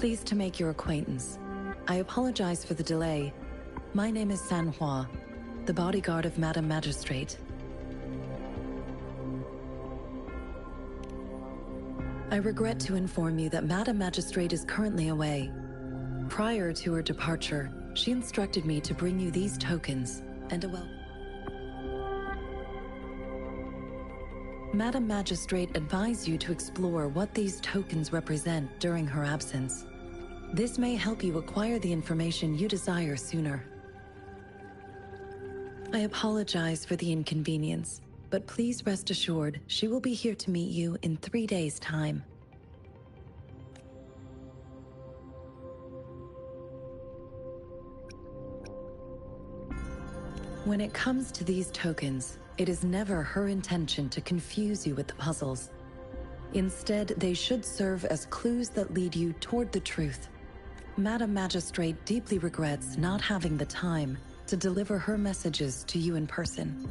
Pleased to make your acquaintance. I apologize for the delay. My name is Sanhua, the bodyguard of Madam Magistrate. I regret to inform you that Madam Magistrate is currently away. Prior to her departure, she instructed me to bring you these tokens and a welcome. Madam Magistrate advised you to explore what these tokens represent during her absence. This may help you acquire the information you desire sooner. I apologize for the inconvenience, but please rest assured she will be here to meet you in 3 days' time. When it comes to these tokens, it is never her intention to confuse you with the puzzles. Instead, they should serve as clues that lead you toward the truth. Madam Magistrate deeply regrets not having the time to deliver her messages to you in person.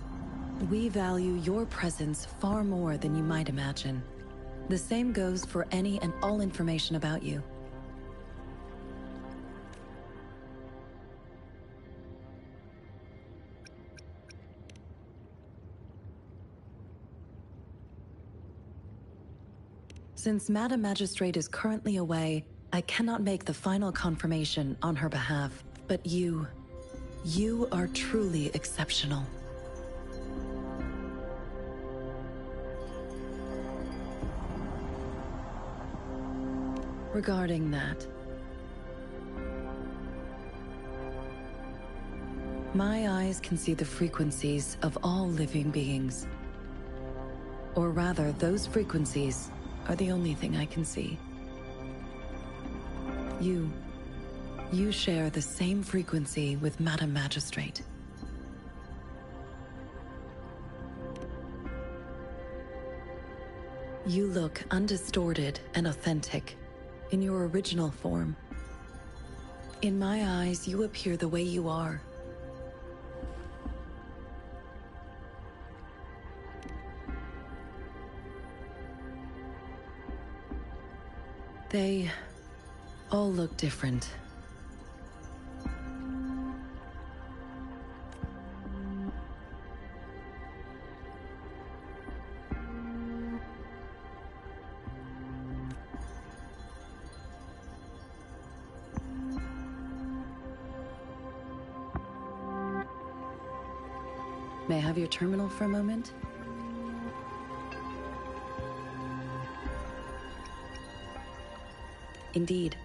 We value your presence far more than you might imagine. The same goes for any and all information about you. Since Madam Magistrate is currently away, I cannot make the final confirmation on her behalf, but you are truly exceptional. Regarding that, my eyes can see the frequencies of all living beings. Or rather, those frequencies are the only thing I can see. You share the same frequency with Madam Magistrate. You look undistorted and authentic in your original form. In my eyes, you appear the way you are. They all look different. May I have your terminal for a moment? Indeed,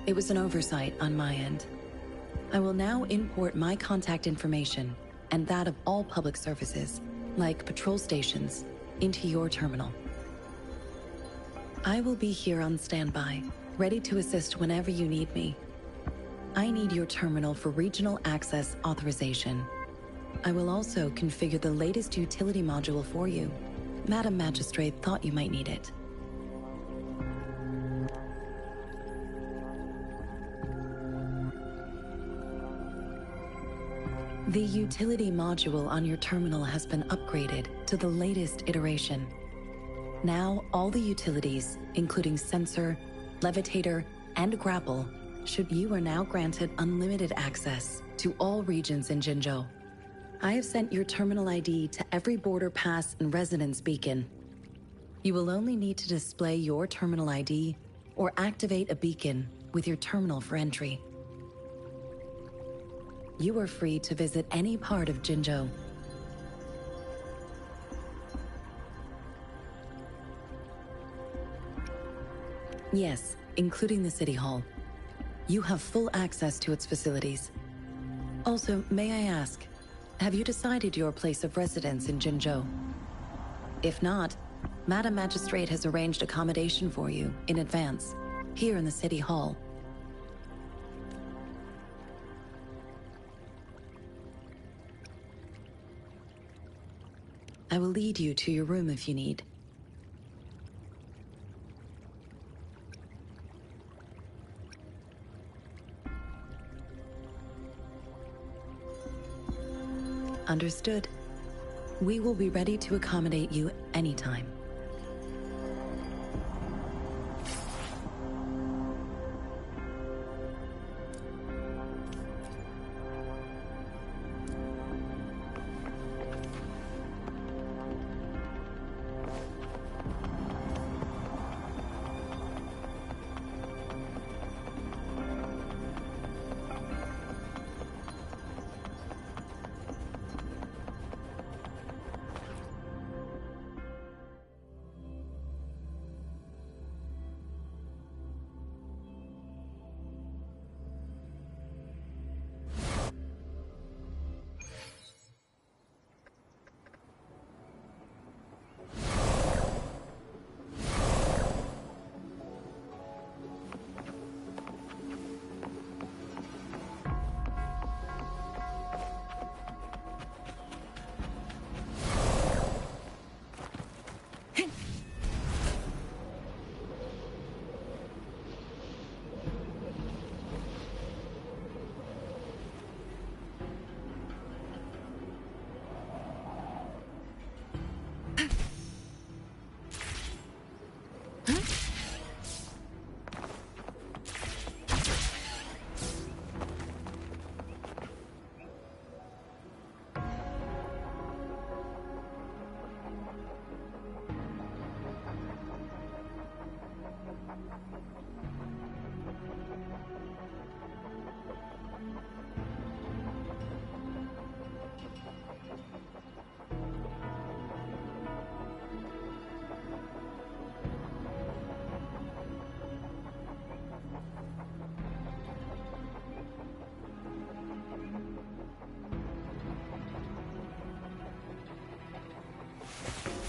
it was an oversight on my end. I will now import my contact information and that of all public services, like patrol stations, into your terminal. I will be here on standby, ready to assist whenever you need me. I need your terminal for regional access authorization. I will also configure the latest utility module for you. Madam Magistrate thought you might need it. The utility module on your terminal has been upgraded to the latest iteration. Now, all the utilities, including sensor, levitator, and grapple, you are now granted unlimited access to all regions in Jinzhou. I have sent your terminal ID to every border pass and residence beacon. You will only need to display your terminal ID or activate a beacon with your terminal for entry. You are free to visit any part of Jinzhou. Yes, including the City Hall. You have full access to its facilities. Also, may I ask, have you decided your place of residence in Jinzhou? If not, Madam Magistrate has arranged accommodation for you in advance, here in the City Hall. I will lead you to your room if you need. Understood. We will be ready to accommodate you anytime.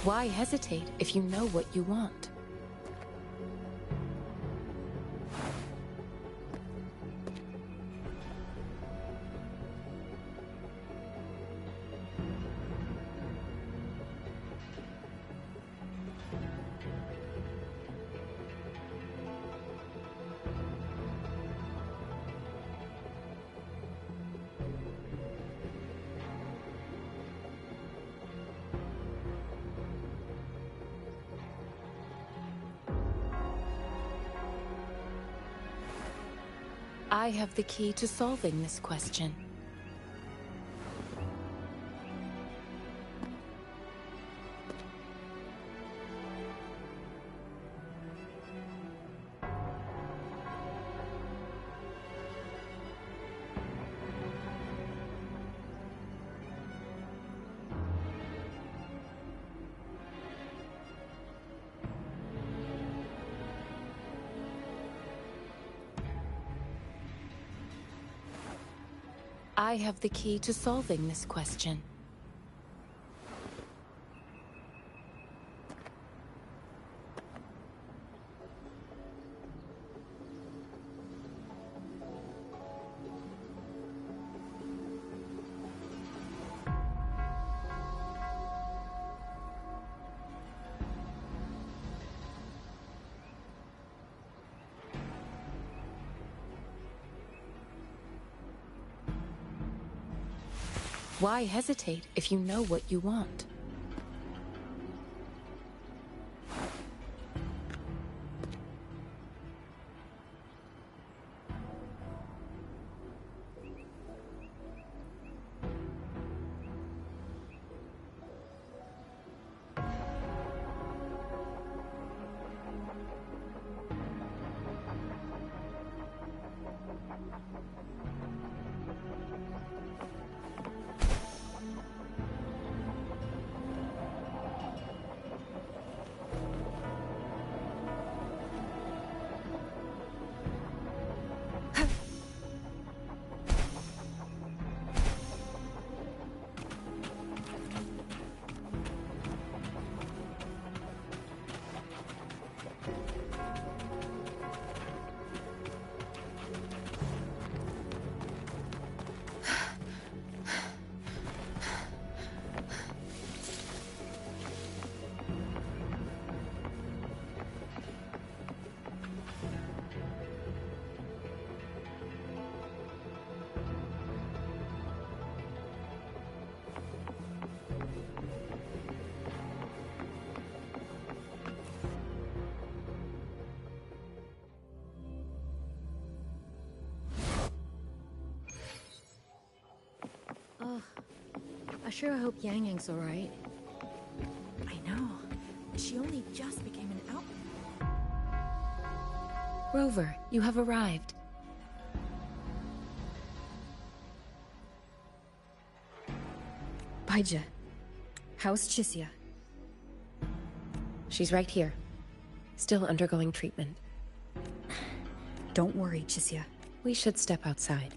Why hesitate if you know what you want? I have the key to solving this question. I have the key to solving this question. Why hesitate if you know what you want? I sure hope Yang Yang's alright. I know. She only just became an out. Rover, you have arrived. Baija, how's Chisia? She's right here. Still undergoing treatment. Don't worry, Chisia. We should step outside.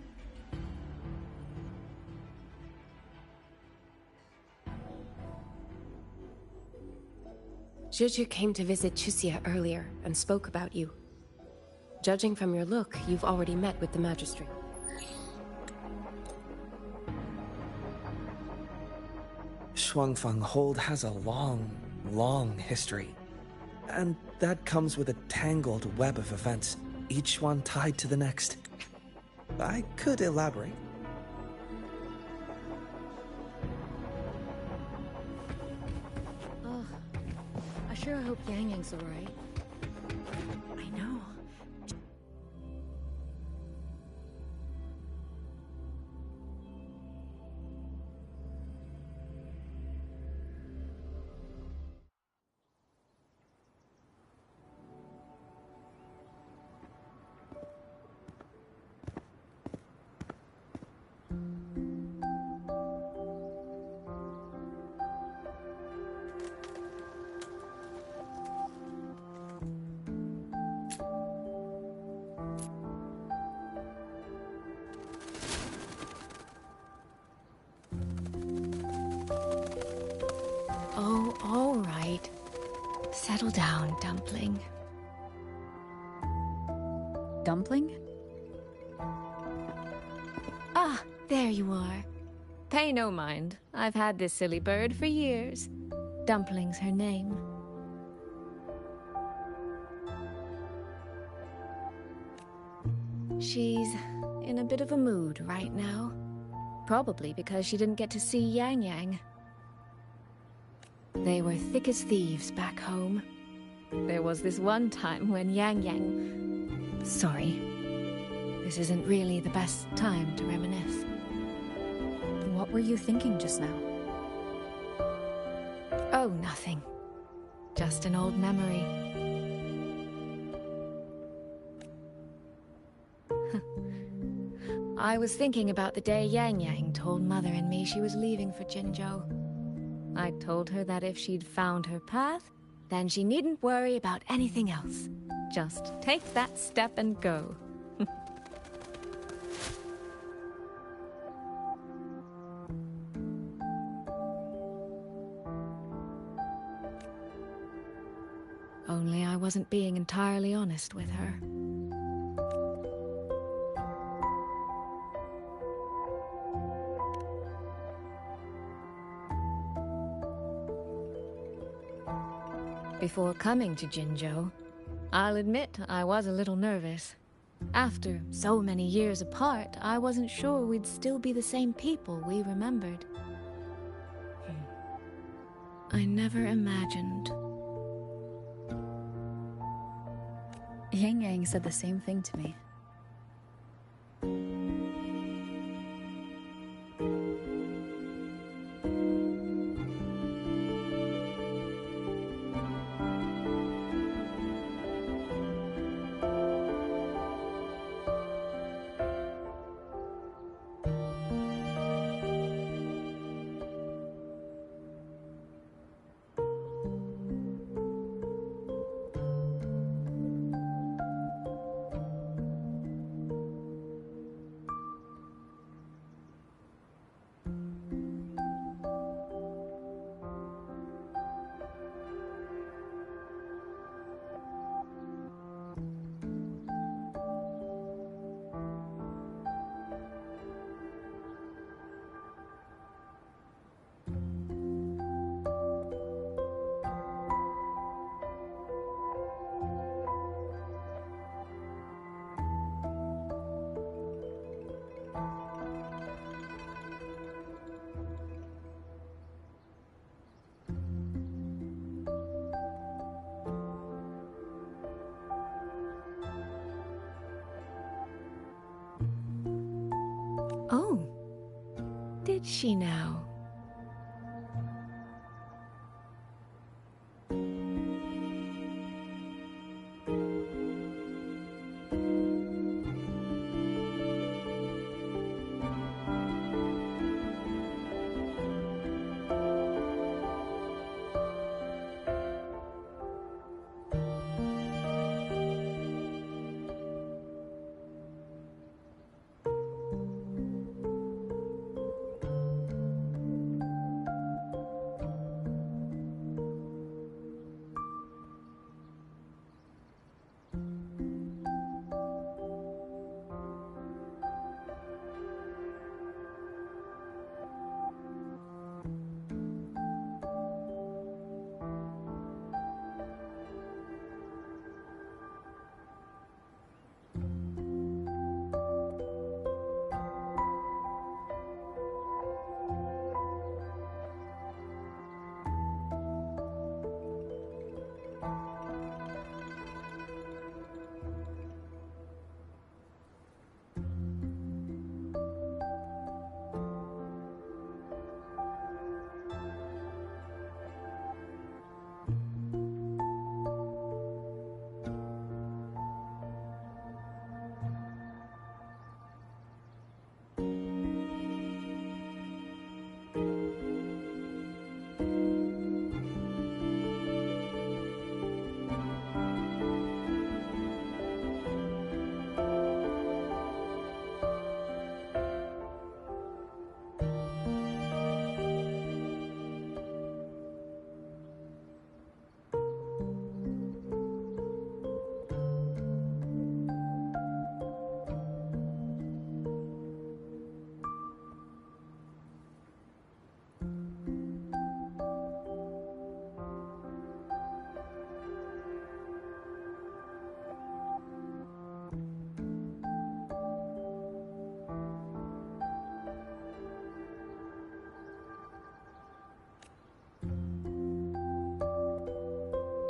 Juju came to visit Chusia earlier and spoke about you. Judging from your look, you've already met with the magistrate. Shuangfang Hold has a long, long history. And that comes with a tangled web of events, each one tied to the next. I could elaborate. I sure hope Yang Yang's alright. I know. Settle down, Dumpling. Dumpling? Ah, there you are. Pay no mind. I've had this silly bird for years. Dumpling's her name. She's in a bit of a mood right now. Probably because she didn't get to see Yang Yang. They were thick as thieves back home. There was this one time when Yang Yang... Sorry. This isn't really the best time to reminisce. What were you thinking just now? Oh, nothing. Just an old memory. I was thinking about the day Yang Yang told Mother and me she was leaving for Jinzhou. I told her that if she'd found her path, then she needn't worry about anything else. Just take that step and go. Only I wasn't being entirely honest with her. Before coming to Jinzhou, I'll admit I was a little nervous. After so many years apart, I wasn't sure we'd still be the same people we remembered. I never imagined. Yang Yang said the same thing to me. Oh, did she now?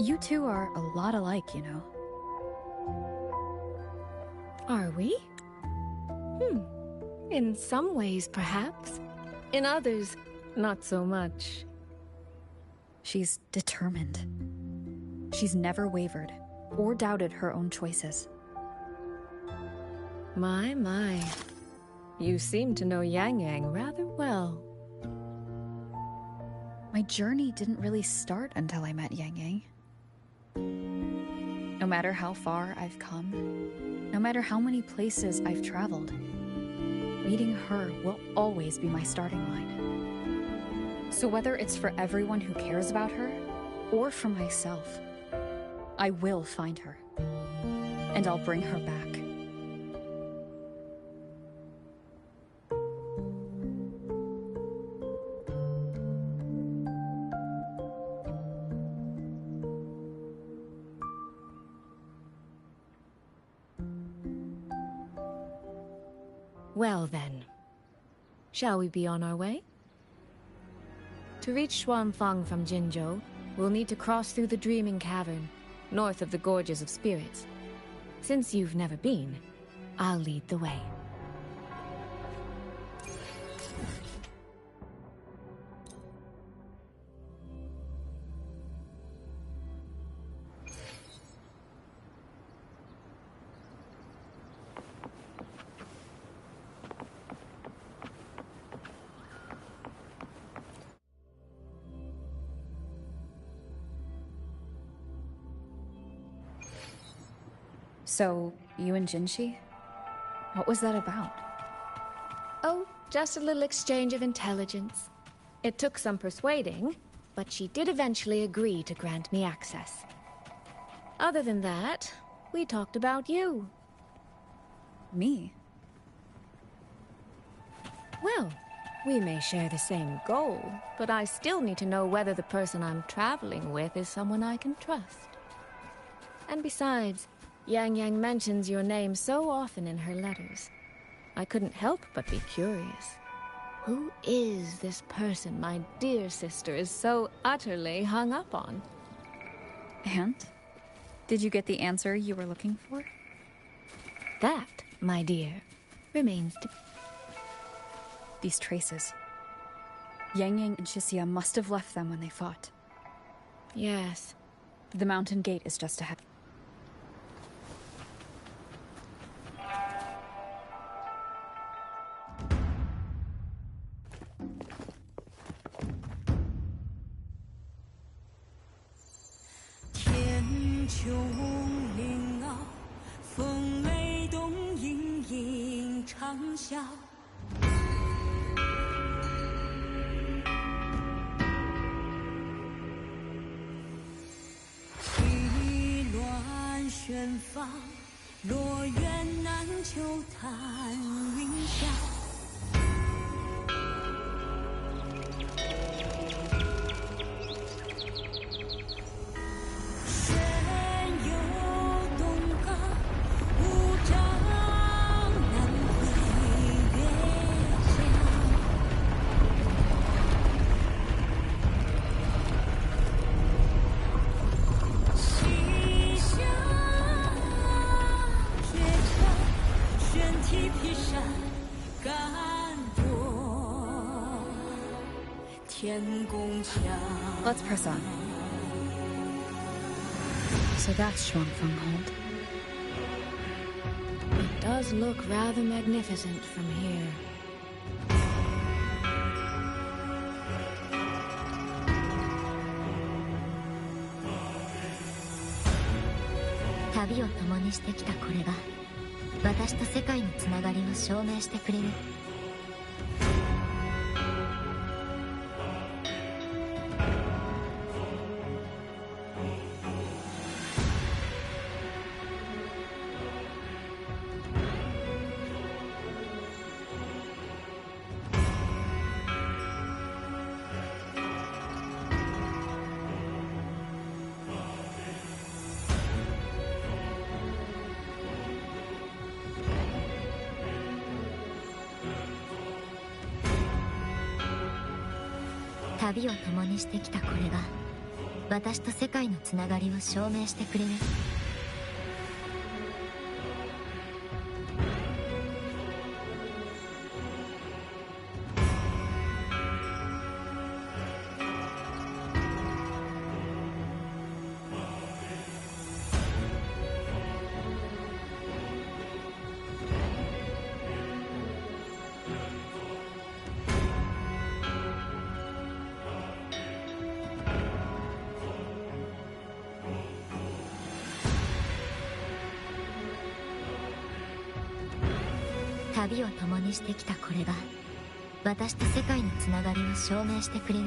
You two are a lot alike, you know. Are we? In some ways, perhaps. In others, not so much. She's determined. She's never wavered or doubted her own choices. My. You seem to know Yang Yang rather well. My journey didn't really start until I met Yang Yang. No matter how far I've come, no matter how many places I've traveled, meeting her will always be my starting line. So whether it's for everyone who cares about her, or for myself, I will find her. And I'll bring her back. Well then, shall we be on our way? To reach Xuanfang from Jinzhou, we'll need to cross through the Dreaming Cavern, north of the Gorges of Spirits. Since you've never been, I'll lead the way. So, you and Jinshi? What was that about? Oh, just a little exchange of intelligence. It took some persuading, but she did eventually agree to grant me access. Other than that, we talked about you. Me? Well, we may share the same goal, but I still need to know whether the person I'm traveling with is someone I can trust. And besides, Yang Yang mentions your name so often in her letters. I couldn't help but be curious. Who is this person my dear sister is so utterly hung up on? And? Did you get the answer you were looking for? That, my dear, remains to... These traces. Yang Yang and Shixia must have left them when they fought. Yes. The mountain gate is just ahead. Let's press on. So that's Xuanfang Hold. It does look rather magnificent from here.旅を共にしてきたこれが私と世界のつながりを証明してくれる。旅を共にしてきたこれが私と世界のつながりを証明してくれる？旅を共にしてきたこれが私と世界のつながりを証明してくれる。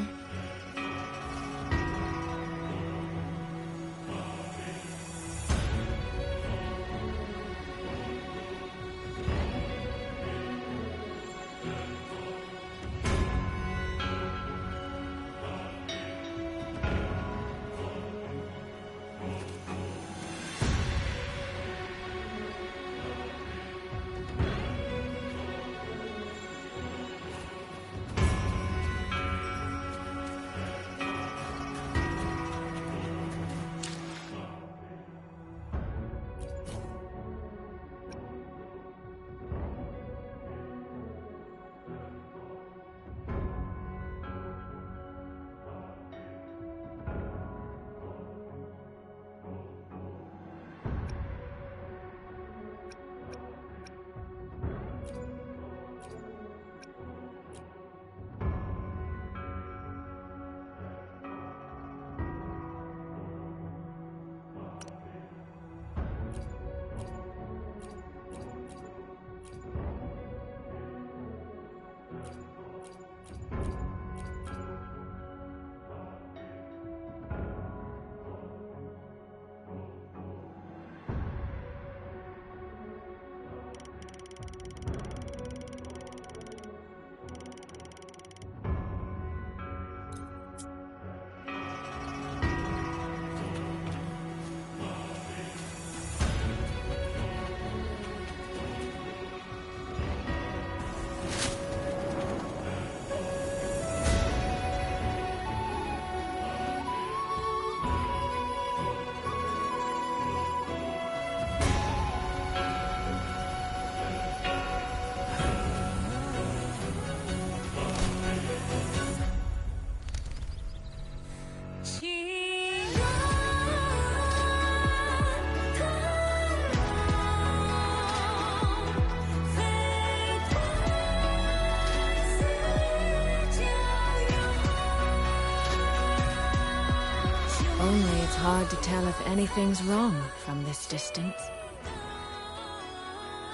Only it's hard to tell if anything's wrong from this distance.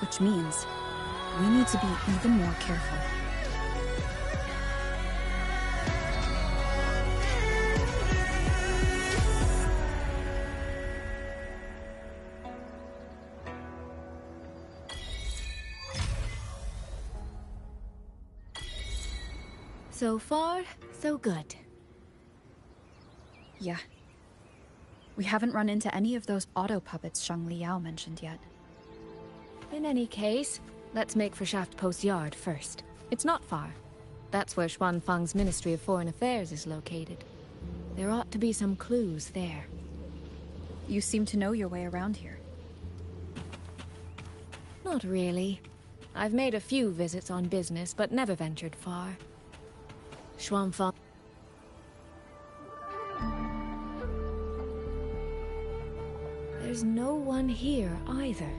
Which means we need to be even more careful. So far, so good. Yeah. We haven't run into any of those auto puppets Shang Liao mentioned yet. In any case, let's make for Shaft Post Yard first. It's not far. That's where Xuanfang's Ministry of Foreign Affairs is located. There ought to be some clues there. You seem to know your way around here. Not really. I've made a few visits on business, but never ventured far. Xuanfang... There's no one here either.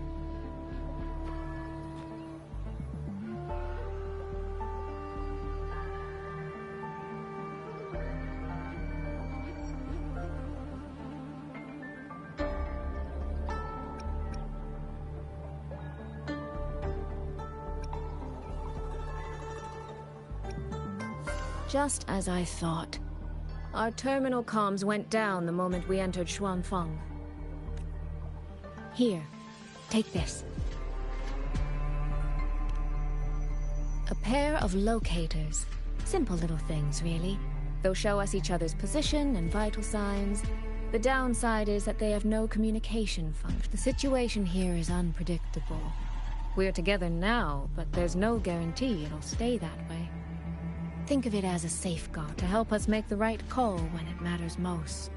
Just as I thought. Our terminal comms went down the moment we entered Xuanfang. Here, take this. A pair of locators. Simple little things, really. They'll show us each other's position and vital signs. The downside is that they have no communication function. The situation here is unpredictable. We're together now, but there's no guarantee it'll stay that way. Think of it as a safeguard to help us make the right call when it matters most.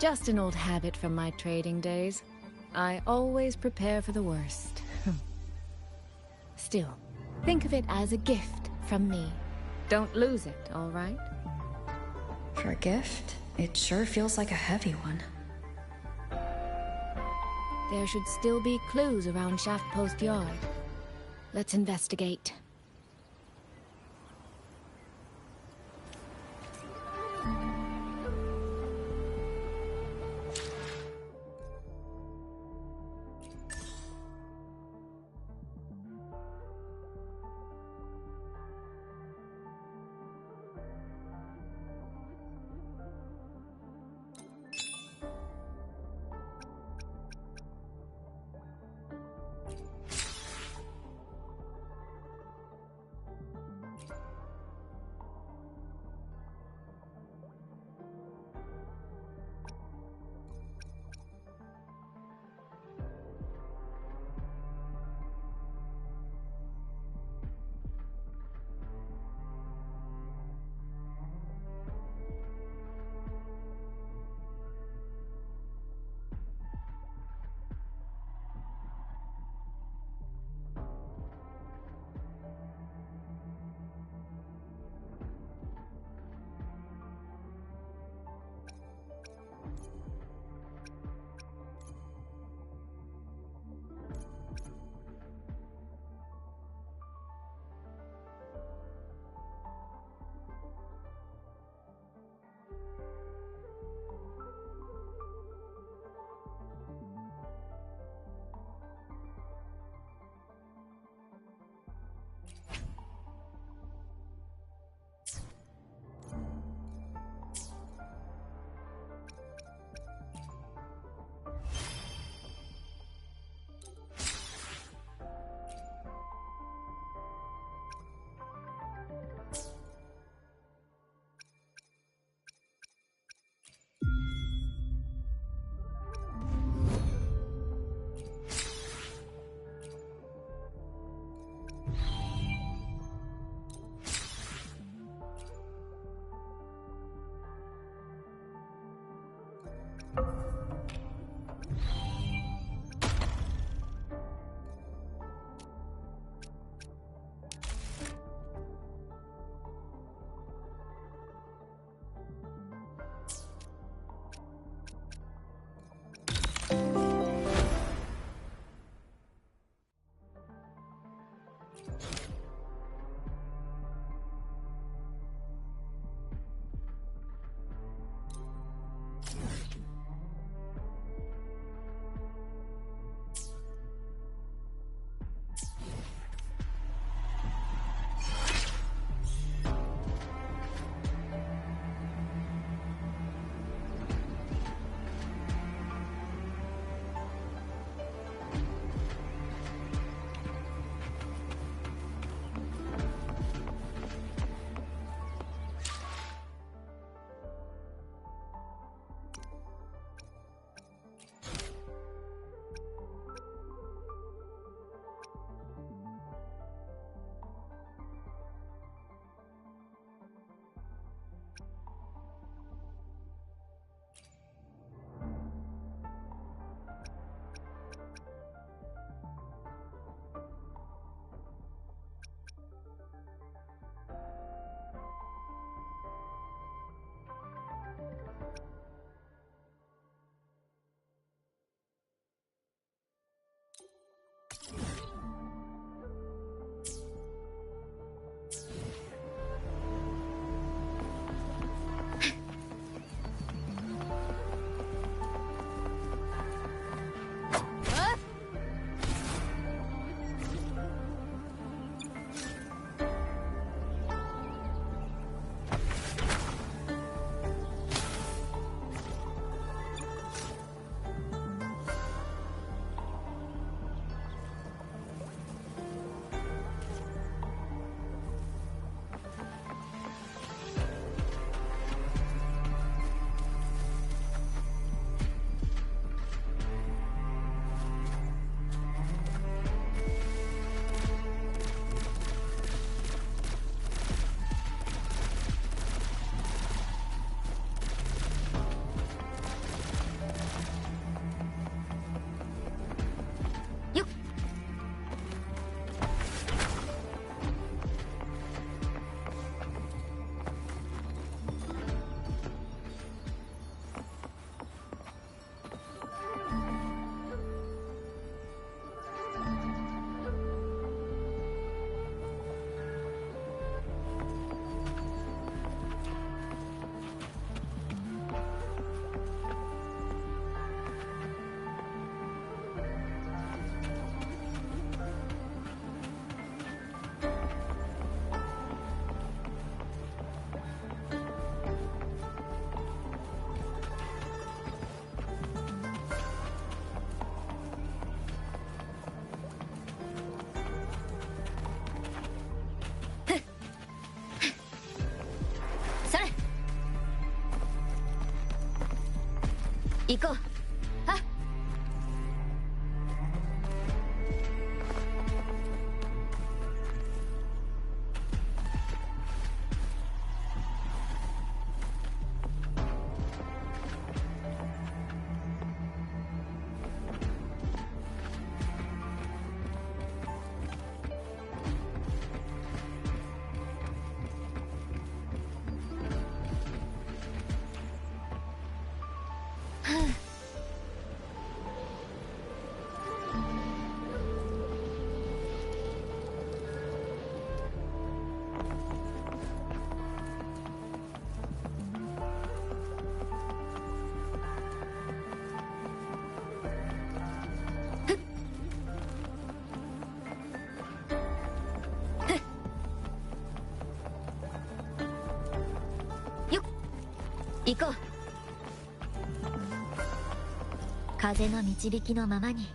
Just an old habit from my trading days. I always prepare for the worst. Still, think of it as a gift from me. Don't lose it, all right? For a gift, it sure feels like a heavy one. There should still be clues around Shaft Post Yard. Let's investigate. 行こう。はっ。行こう。風の導きのままに。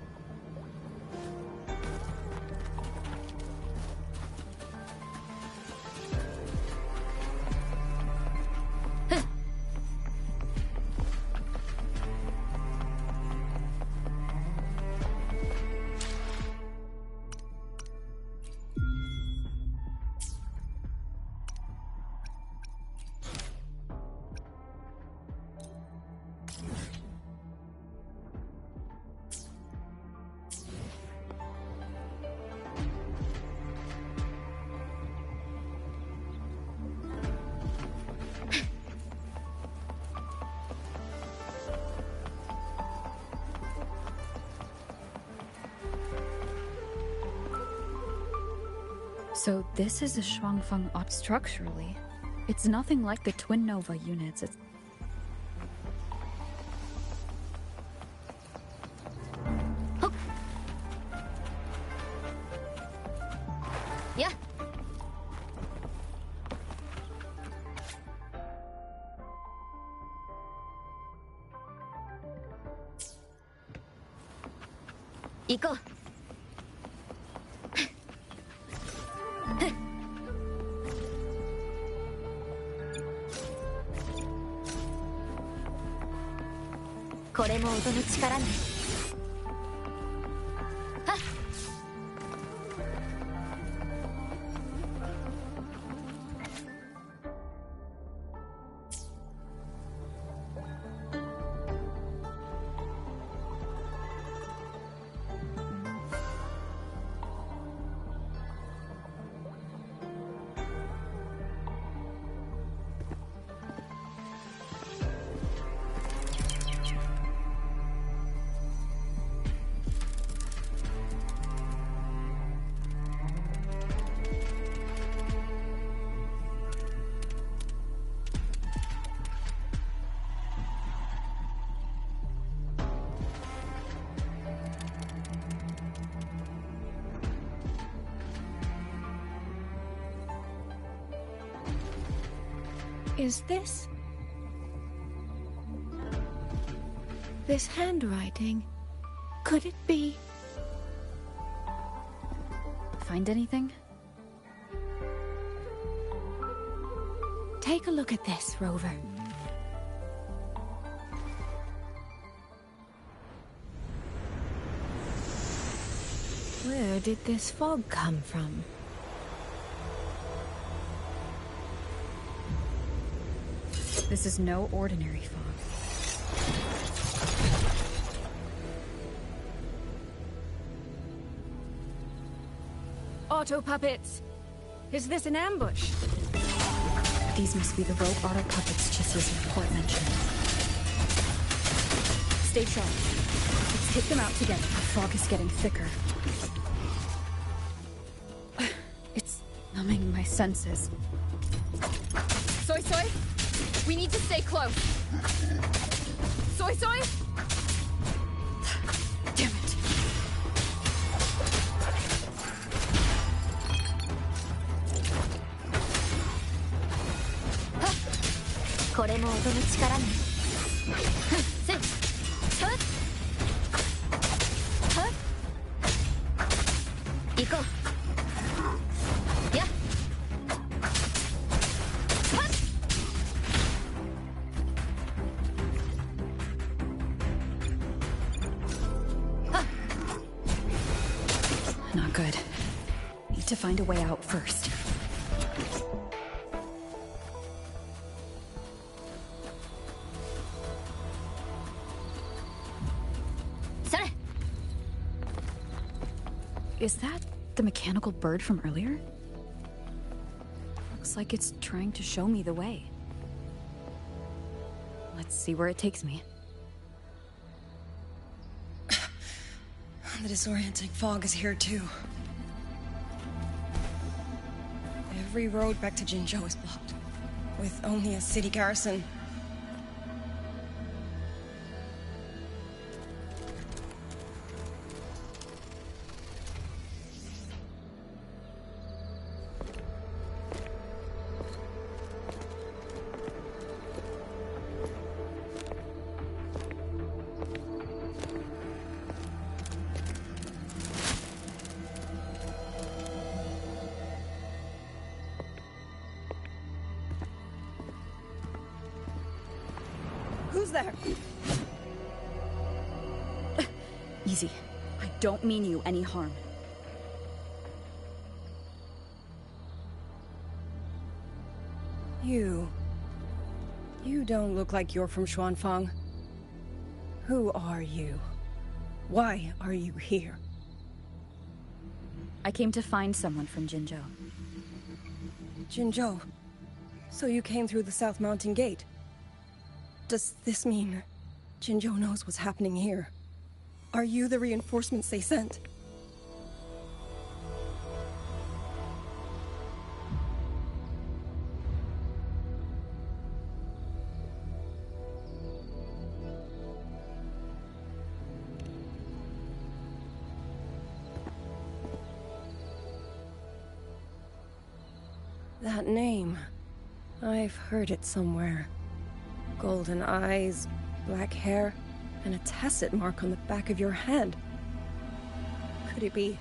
So this is a Shuangfeng art structurally. It's nothing like the twin nova units. It's yeah. Go. これも音の力ね。はっ。Is this handwriting? Could it be? Find anything? Take a look at this, Rover. Where did this fog come from? This is no ordinary fog. Auto puppets! Is this an ambush? These must be the rogue auto puppets Chisia's report mentioned. Stay sharp. Let's take them out together. The fog is getting thicker. It's numbing my senses. Soy Soy? We need to stay close. Soy Soy? Damn it. これも音の力ね。せっ。はっ。はっ。行こう。やっ。はっ。Not good. Need to find a way out first. Is that the mechanical bird from earlier? Looks like it's trying to show me the way. Let's see where it takes me. The disorienting fog is here too. Every road back to Jinzhou is blocked, with only a city garrison. Who's there? Easy. I don't mean you any harm. You don't look like you're from Xuanfang. Who are you? Why are you here? I came to find someone from Jinzhou. Jinzhou. So you came through the South Mountain Gate. Does this mean Jinzhou knows what's happening here? Are you the reinforcements they sent? That name. I've heard it somewhere. Golden eyes, black hair, and a tacit mark on the back of your hand. Could it be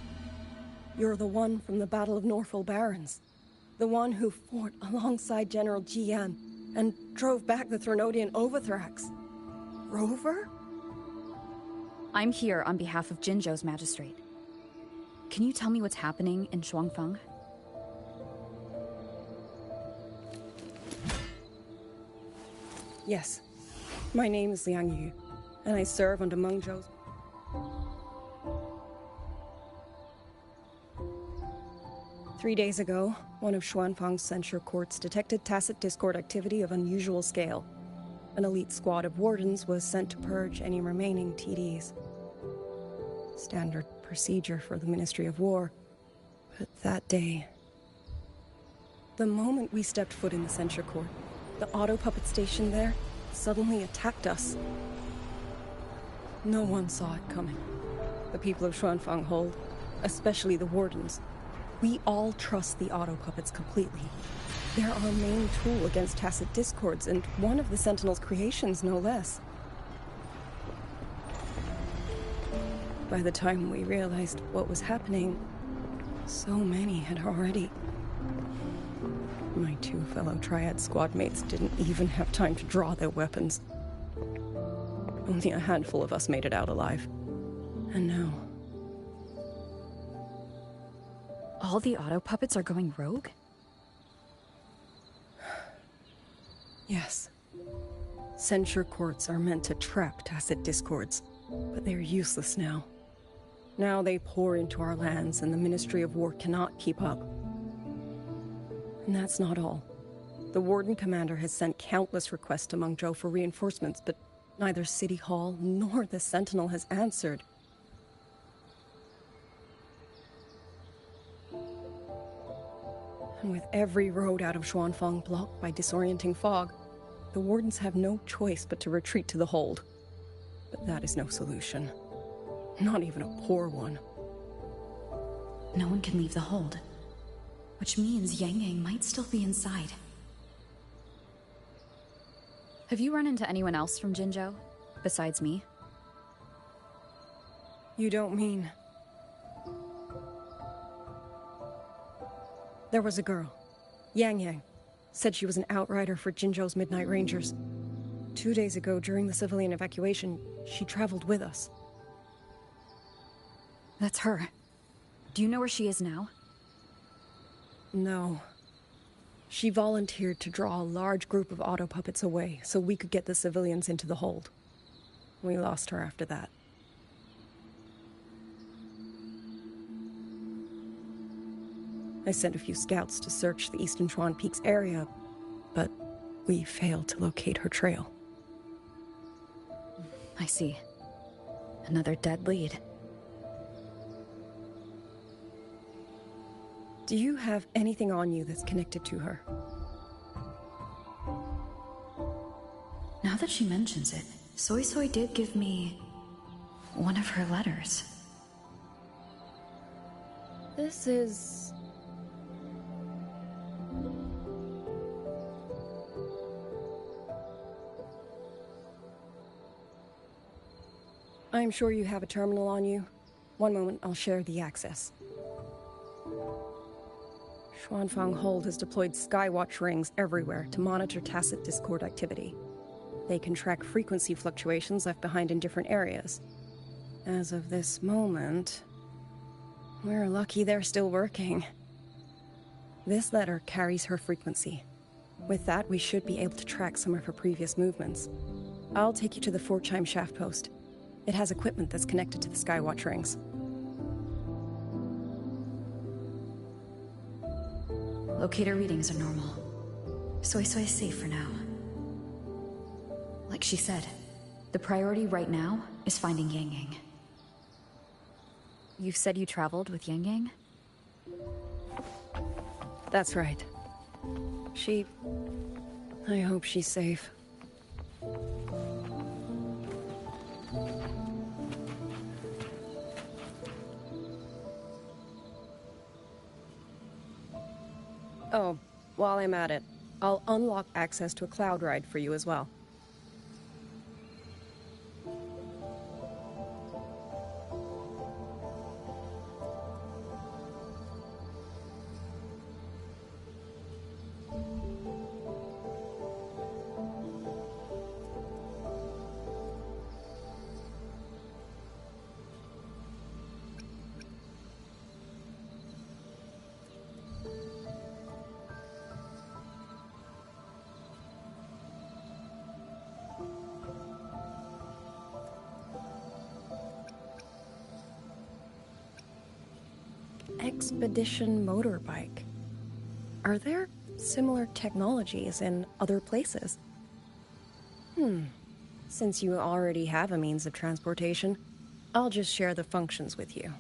you're the one from the Battle of Norfolk Barrens? The one who fought alongside General Jian and drove back the Threnodian Overthrax? Rover? I'm here on behalf of Jinzhou's magistrate. Can you tell me what's happening in Xuanfang? Yes. My name is Liang Yu, and I serve under Mengzhou's... Three days ago, one of Xuanfang's censure courts detected tacit discord activity of unusual scale. An elite squad of wardens was sent to purge any remaining TDs. Standard procedure for the Ministry of War. But that day... The moment we stepped foot in the censure court, the auto puppet station there suddenly attacked us. No one saw it coming. The people of Xuanfang hold, especially the wardens. We all trust the auto puppets completely. They're our main tool against tacit discords, and one of the Sentinel's creations, no less. By the time we realized what was happening, so many had already... My two fellow Triad squad mates didn't even have time to draw their weapons. Only a handful of us made it out alive. And now... All the auto puppets are going rogue? Yes. Censure courts are meant to trap tacit discords, but they're useless now. Now they pour into our lands, and the Ministry of War cannot keep up. And that's not all. The Warden Commander has sent countless requests to Mengzhou for reinforcements, but neither City Hall nor the Sentinel has answered. And with every road out of Xuanfang blocked by disorienting fog, the Wardens have no choice but to retreat to the hold. But that is no solution. Not even a poor one. No one can leave the hold. Which means Yang Yang might still be inside. Have you run into anyone else from Jinzhou, besides me? You don't mean... There was a girl, Yang Yang. Said she was an outrider for Jinzhou's Midnight Rangers. 2 days ago, during the civilian evacuation, she traveled with us. That's her. Do you know where she is now? No. She volunteered to draw a large group of auto puppets away so we could get the civilians into the hold. We lost her after that. I sent a few scouts to search the Eastern Chuan Peaks area, but we failed to locate her trail. I see. Another dead lead. Do you have anything on you that's connected to her? Now that she mentions it, Soy Soy did give me one of her letters. This is... I'm sure you have a terminal on you. One moment, I'll share the access. Xuanfang Hold has deployed Skywatch rings everywhere to monitor tacit Discord activity. They can track frequency fluctuations left behind in different areas. As of this moment, we're lucky they're still working. This letter carries her frequency. With that, we should be able to track some of her previous movements. I'll take you to the Fort Chime shaft post. It has equipment that's connected to the Skywatch rings. Locator readings are normal. Soy Soy is safe for now. Like she said, the priority right now is finding Yang Yang. You said you traveled with Yang Yang? That's right. I hope she's safe. Oh, while I'm at it, I'll unlock access to a cloud ride for you as well. Expedition motorbike. Are there similar technologies in other places? Since you already have a means of transportation, I'll just share the functions with you.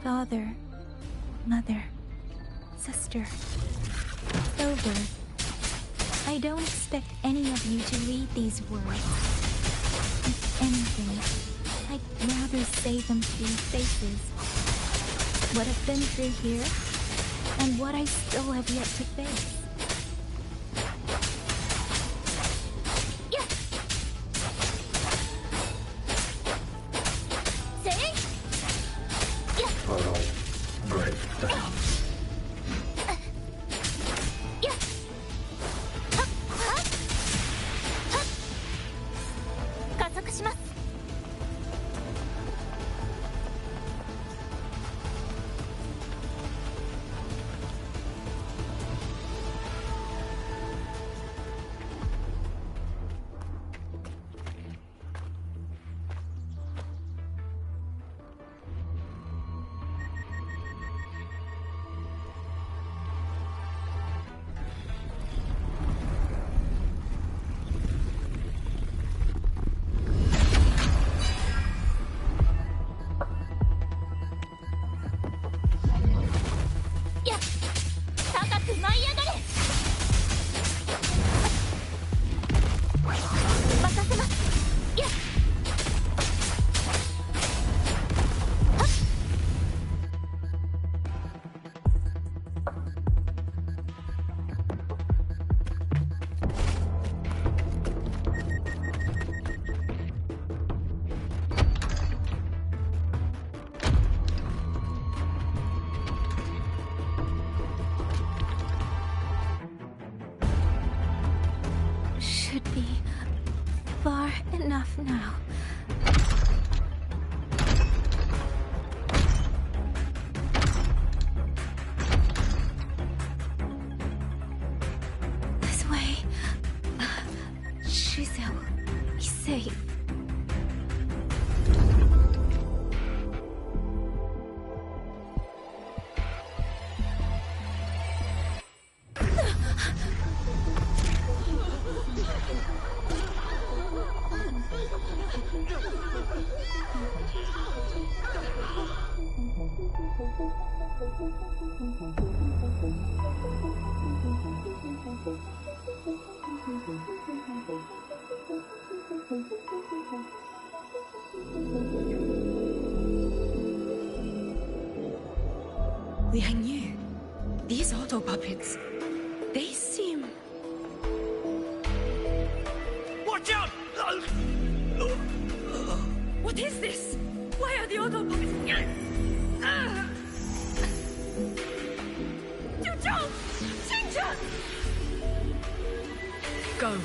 Father, mother, sister, Silver. I don't expect any of you to read these words. If anything, I'd rather say them to your faces. What I've been through here, and what I still have yet to face. Should be far enough now. This way. Shizuo, be safe. Liang Yu, these auto puppets, they seem... Watch out! What is this? Why are the auto puppets... Go.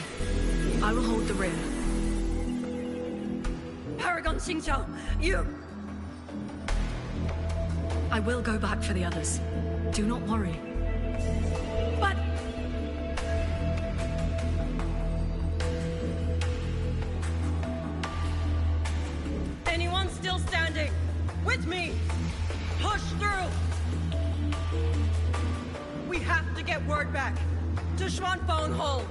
I will hold the rear. Paragon Xingqiao, you... I will go back for the others. Do not worry. But... Anyone still standing? With me! Push through! We have to get word back to Xuanfeng Hold.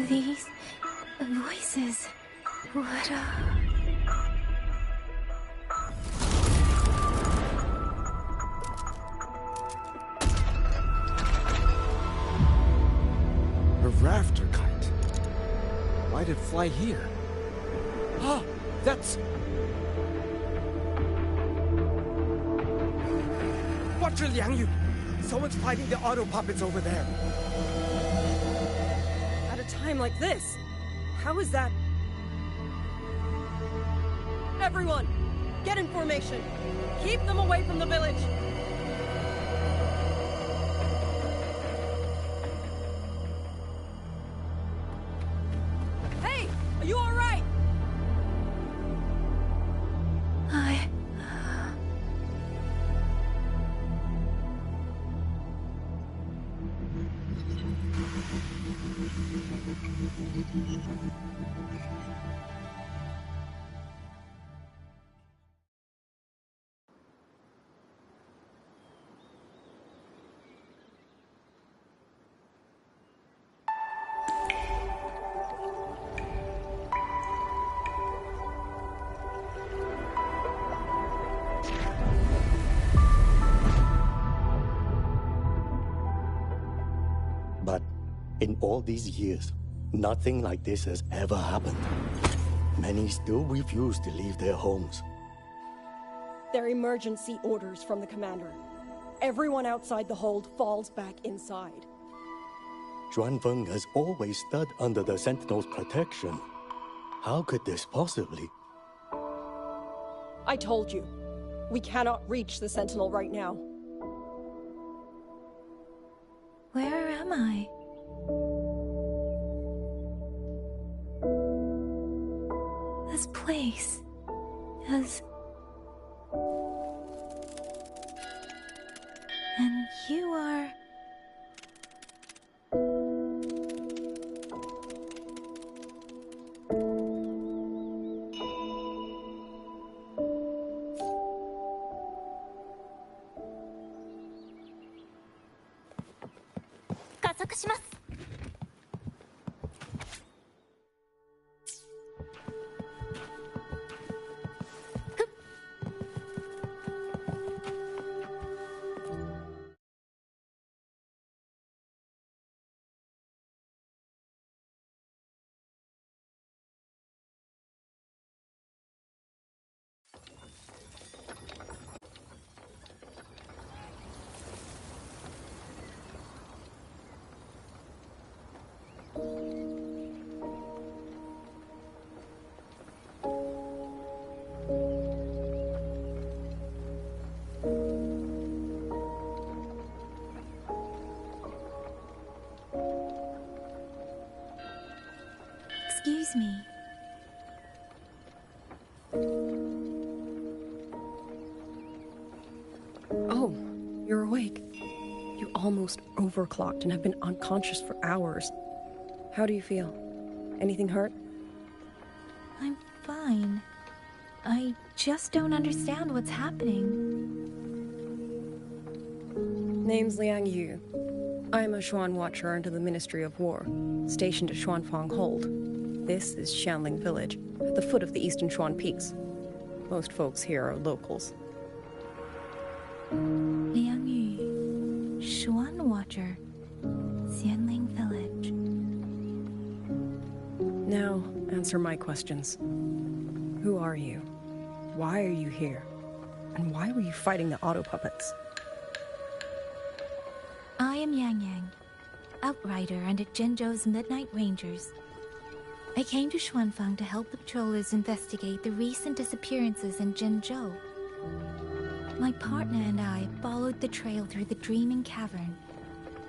These voices, what A rafter kite. Why'd it fly here? Ah, that's... Watch your Liang Yu! Someone's fighting the auto puppets over there. At a time like this, how is that? Everyone, get in formation. Keep them away from the village. Hey, are you all right? In all these years, nothing like this has ever happened. Many still refuse to leave their homes. They're emergency orders from the commander. Everyone outside the hold falls back inside. Xuanfeng has always stood under the Sentinel's protection. How could this possibly? I told you, we cannot reach the Sentinel right now. Where am I? This place is... And you are... Excuse me. Oh, you're awake. You almost overclocked and have been unconscious for hours. How do you feel? Anything hurt? I'm fine. I just don't understand what's happening. Name's Liang Yu. I'm a Xuan Watcher under the Ministry of War, stationed at Xuanfang Hold. This is Xianling Village, at the foot of the Eastern Xuan Peaks. Most folks here are locals. Liang Yu, Xuan Watcher, Xianling Village. Now, answer my questions. Who are you? Why are you here? And why were you fighting the auto puppets? I am Yang Yang, Outrider under Jinzhou's Midnight Rangers. I came to Xuanfang to help the patrollers investigate the recent disappearances in Jinzhou. My partner and I followed the trail through the Dreaming Cavern,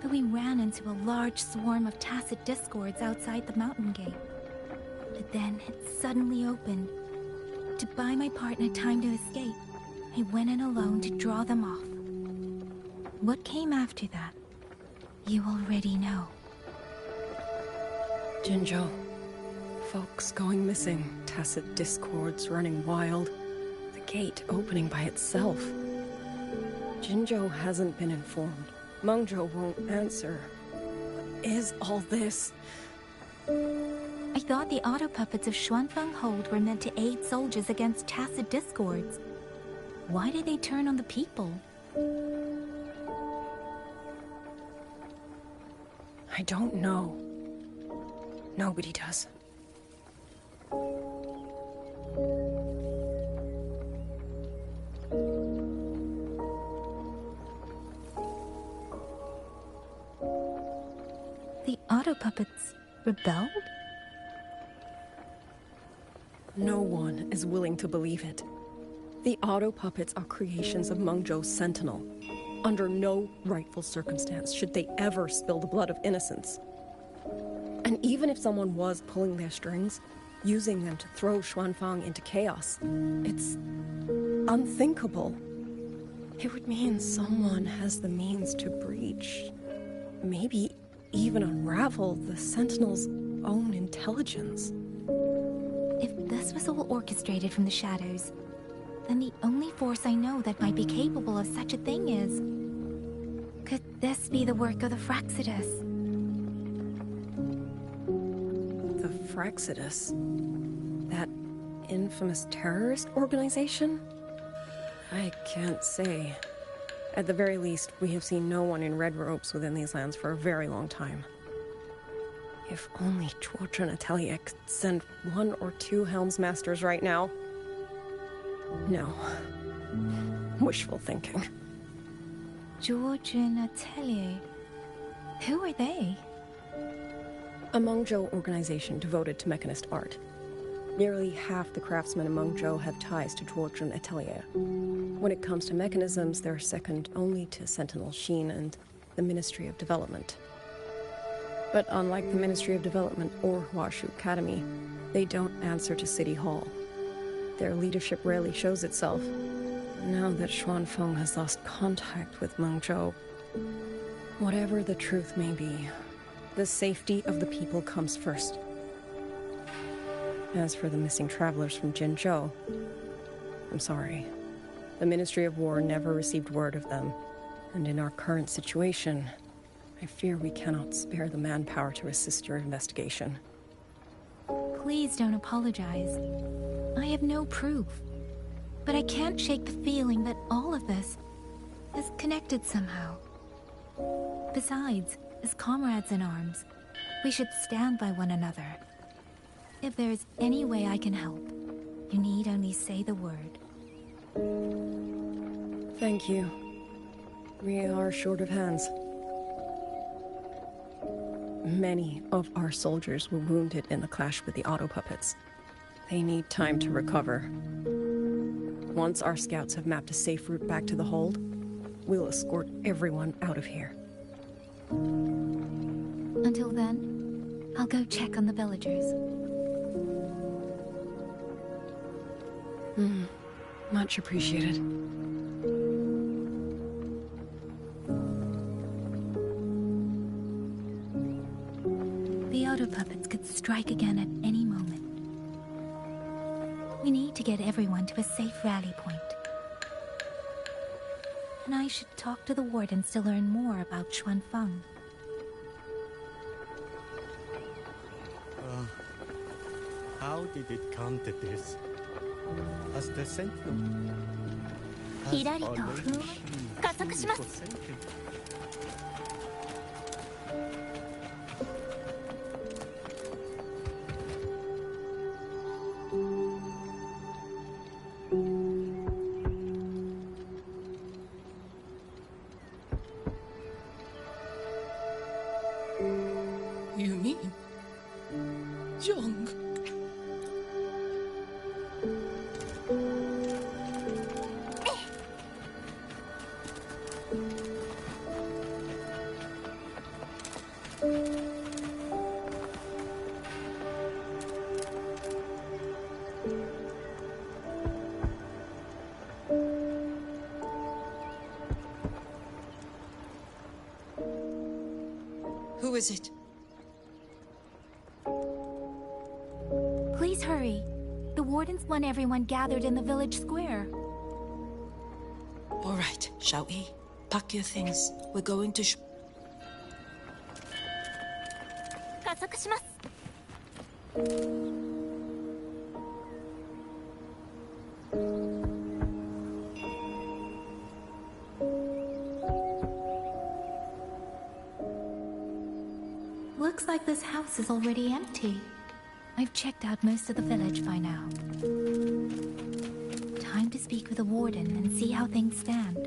but we ran into a large swarm of Tacet Discords outside the mountain gate. But then it suddenly opened. To buy my partner time to escape, I went in alone to draw them off. What came after that, you already know. Jinzhou. Folks going missing, Tacet Discords running wild, the gate opening by itself. Jinzhou hasn't been informed. Mengzhou won't answer. What is all this? I thought the auto puppets of Xuanfang Hold were meant to aid soldiers against Tacet Discords. Why did they turn on the people? I don't know. Nobody does. The auto puppets rebelled? No one is willing to believe it. The auto puppets are creations of Mengzhou's Sentinel. Under no rightful circumstance should they ever spill the blood of innocents. And even if someone was pulling their strings, using them to throw Xuanfang into chaos, it's unthinkable. It would mean someone has the means to breach, maybe even unravel the Sentinel's own intelligence. If this was all orchestrated from the shadows, then the only force I know that might be capable of such a thing is... Could this be the work of the Fraxidus? The Fraxidus? That infamous terrorist organization? I can't say. At the very least, we have seen no one in red robes within these lands for a very long time. If only George and Atelier could send 1 or 2 Helmsmasters right now. No. Wishful thinking. George and Atelier. Who are they? A Mengzhou organization devoted to mechanist art. Nearly half the craftsmen in Mengzhou have ties to George and Atelier. When it comes to mechanisms, they're second only to Sentinel Sheen and the Ministry of Development. But unlike the Ministry of Development or Huashu Academy, they don't answer to City Hall. Their leadership rarely shows itself. Now that Xuanfeng has lost contact with Mengzhou, whatever the truth may be, the safety of the people comes first. As for the missing travelers from Jinzhou, I'm sorry. The Ministry of War never received word of them, and in our current situation, I fear we cannot spare the manpower to assist your investigation. Please don't apologize. I have no proof. But I can't shake the feeling that all of this is connected somehow. Besides, as comrades in arms, we should stand by one another. If there is any way I can help, you need only say the word. Thank you. We are short of hands. Many of our soldiers were wounded in the clash with the auto puppets. They need time to recover. Once our scouts have mapped a safe route back to the hold, we'll escort everyone out of here. Until then, I'll go check on the villagers. Much appreciated. The auto puppets could strike again at any moment. We need to get everyone to a safe rally point. And I should talk to the wardens to learn more about Xuanfeng. How did it come to this? As the Sentinel has ひらりと already 風魔 been 加速します forsaken. You mean... Young? Who is it? Please hurry. The wardens want everyone gathered in the village square. All right, shall we? Pack your things. We're going to... 加速します Looks like this house is already empty. I've checked out most of the village by now. Time to speak with the warden and see how things stand.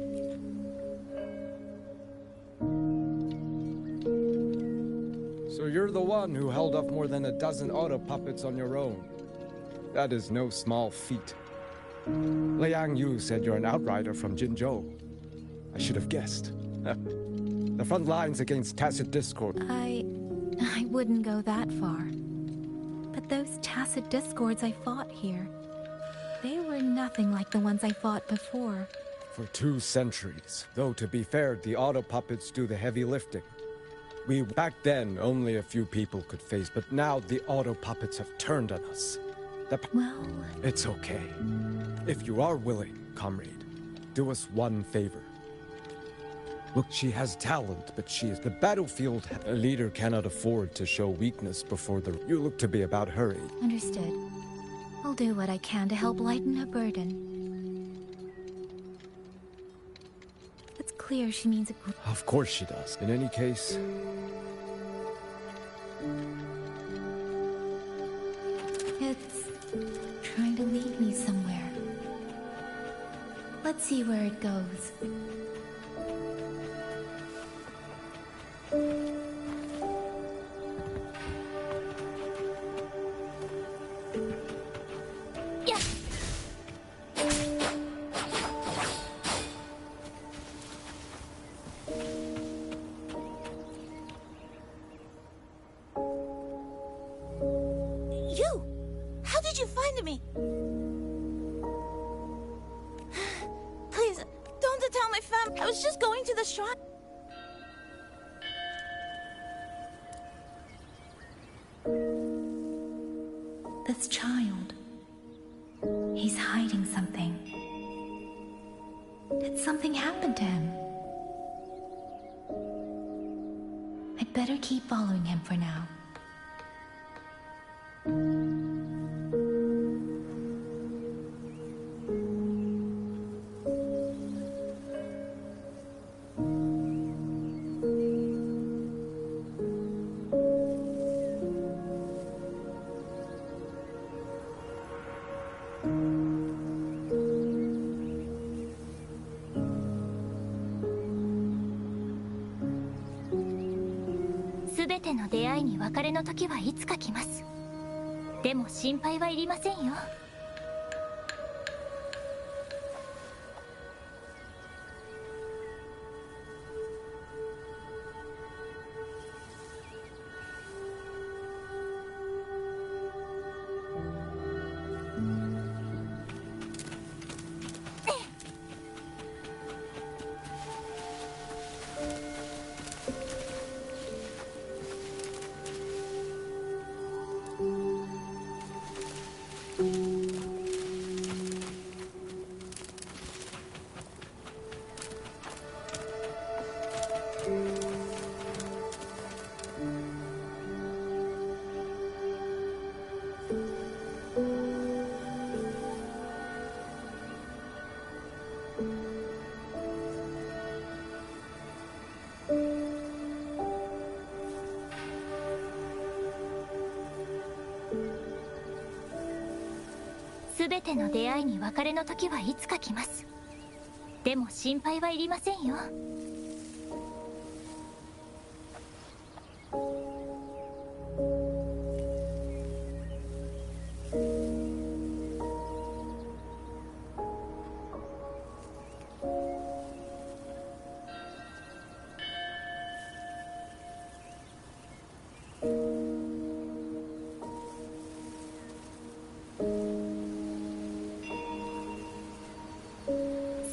So you're the one who held off more than a dozen auto puppets on your own. That is no small feat. Liang Yu said you're an outrider from Jinzhou. I should have guessed. The front lines against tacit discord. I wouldn't go that far. But those tacit discords I fought here, they were nothing like the ones I fought before. For 2 centuries. Though to be fair, the auto puppets do the heavy lifting. Back then, only a few people could face, but now the auto puppets have turned on us. Well... It's okay. If you are willing, comrade, do us one favor. Look, she has talent, but she is the battlefield. A leader cannot afford to show weakness before you look to be about her age. Understood. I'll do what I can to help lighten her burden. It's clear she means a... Of course she does. In any case... Let's see where it goes. This child. He's hiding something. Did something happen to him? I'd better keep following him for now.全ての出会いに別れの時はいつか来ます。でも心配はいりませんよ。全ての出会いに別れの時はいつか来ます。でも心配はいりませんよ。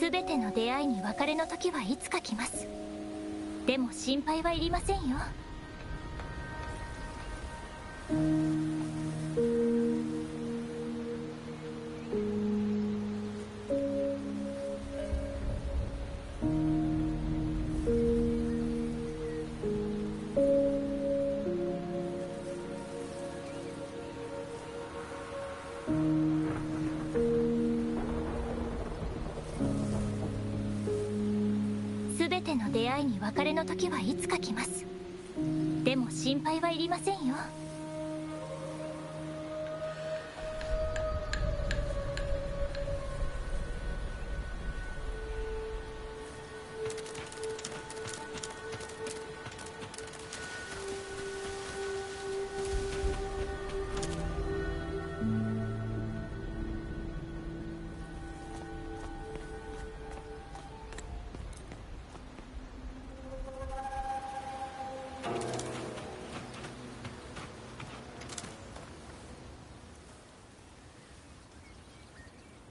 全ての出会いに別れの時はいつか来ます。でも心配はいりませんよ。全ての出会いに別れの時はいつか来ます。でも心配はいりませんよ。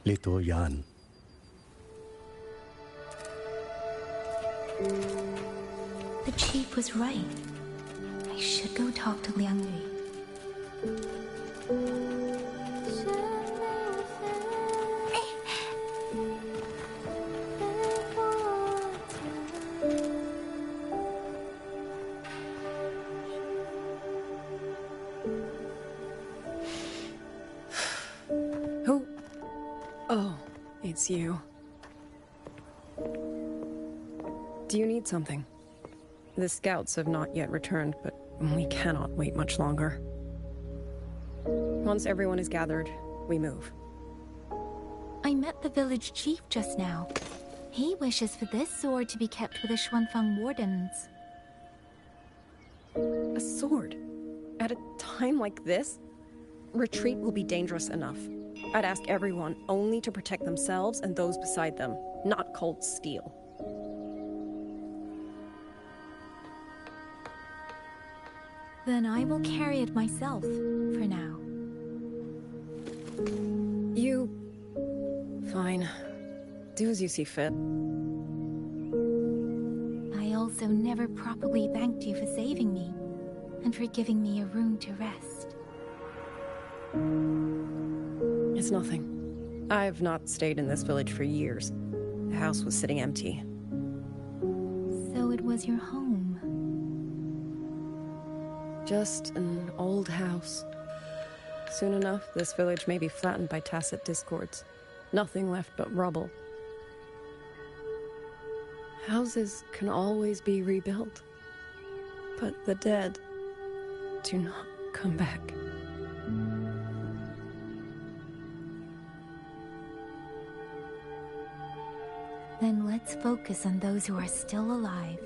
Little Jan. The chief was right. I should go talk to Liang Yu. Who? Oh, it's you. Do you need something? The scouts have not yet returned, but we cannot wait much longer. Once everyone is gathered, we move. I'm met the village chief just now. He wishes for this sword to be kept with the Xuanfang wardens. A sword? At a time like this? Retreat will be dangerous enough. I'd ask everyone only to protect themselves and those beside them, not cold steel. Then I will carry it myself, for now. You... Fine. Do as you see fit. I also never properly thanked you for saving me, and for giving me a room to rest. It's nothing. I've not stayed in this village for years. The house was sitting empty. So it was your home? Just an old house. Soon enough, this village may be flattened by tacit discords. Nothing left but rubble. Houses can always be rebuilt. But the dead do not come back. Then let's focus on those who are still alive.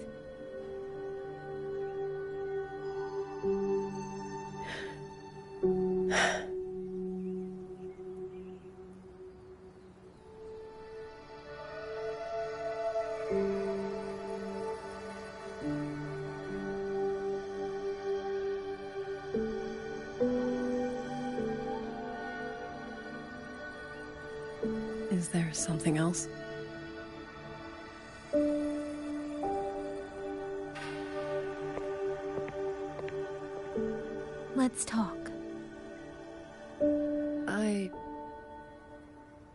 Is there something else? Let's talk.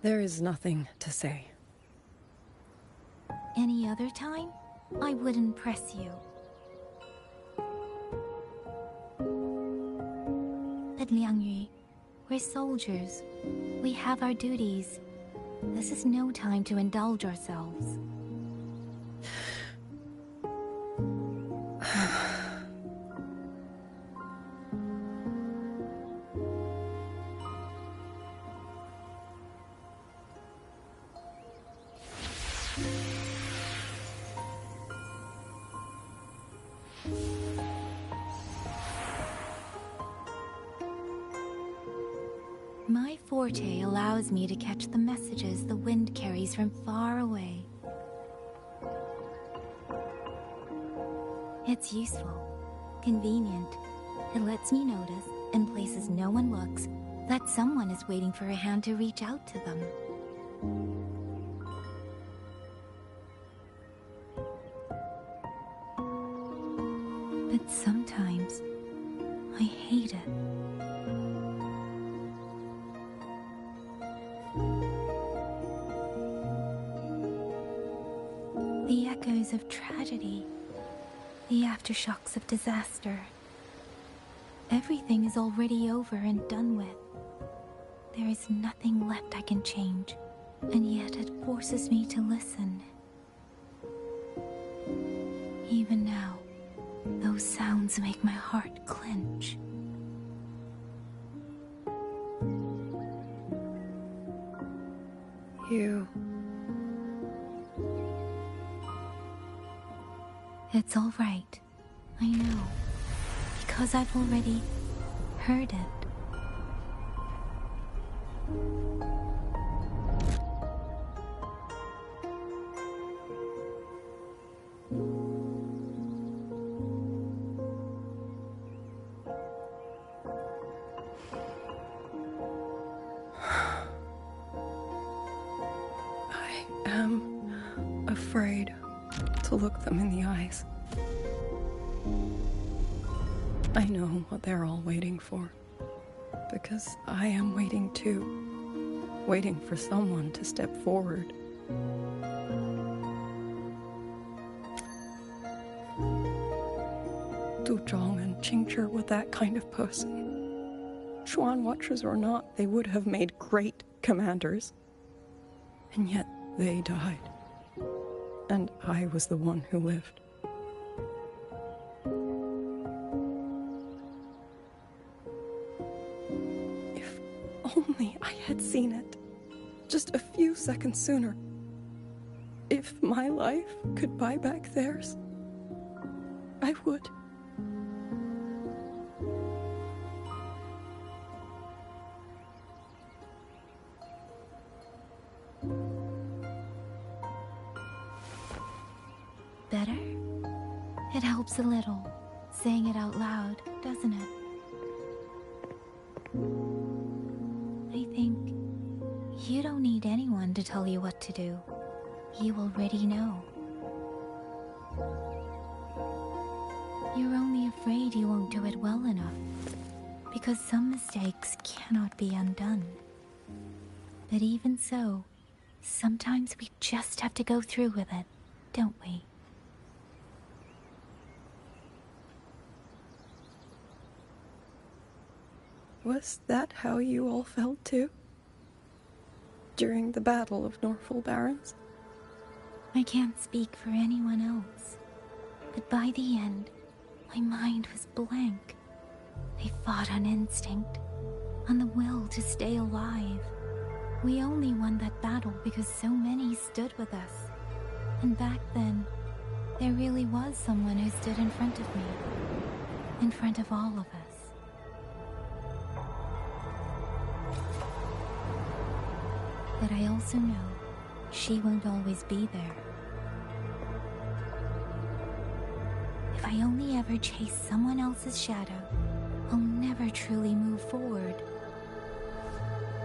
There is nothing to say. Any other time, I wouldn't press you. But Liang Yu, we're soldiers. We have our duties. This is no time to indulge ourselves. My forte allows me to catch the messages the wind carries from far away. It's useful, convenient. It lets me notice, in places no one looks, that someone is waiting for a hand to reach out to them. But sometimes, I hate it. The echoes of tragedy, the aftershocks of disaster. Everything is already over and done with. There is nothing left I can change, and yet it forces me to listen. Even now, those sounds make my heart clench. It's all right. I know. Because I've already heard it. I am afraid to look them in the eyes. I know what they're all waiting for, because I am waiting too, waiting for someone to step forward. Du Zhong and Qingzhi were that kind of person. Xuan Watchers or not, they would have made great commanders. And yet they died. And I was the one who lived. If only I had seen it. Just a few second sooner. If my life could buy back theirs, I would. Better? It helps a little, saying it out loud, doesn't it? I think you don't need anyone to tell you what to do. You already know. You're only afraid you won't do it well enough, because some mistakes cannot be undone. But even so, sometimes we just have to go through with it, don't we? Was that how you all felt too? During the Battle of Norfolk Barrens? I can't speak for anyone else, but by the end, my mind was blank. I fought on instinct, on the will to stay alive. We only won that battle because so many stood with us. And back then, there really was someone who stood in front of me. In front of all of us. But I also know she won't always be there. If I only ever chase someone else's shadow, I'll never truly move forward.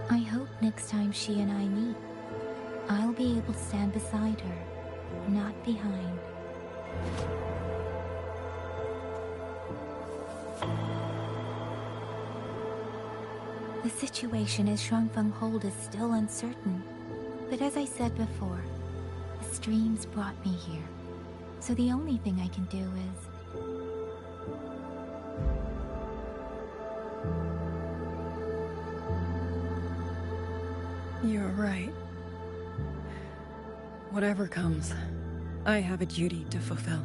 I hope next time she and I meet, I'll be able to stand beside her, not behind. The situation as Shuangfeng Hold is still uncertain, but as I said before, the streams brought me here, so the only thing I can do is... You're right. Whatever comes, I have a duty to fulfill.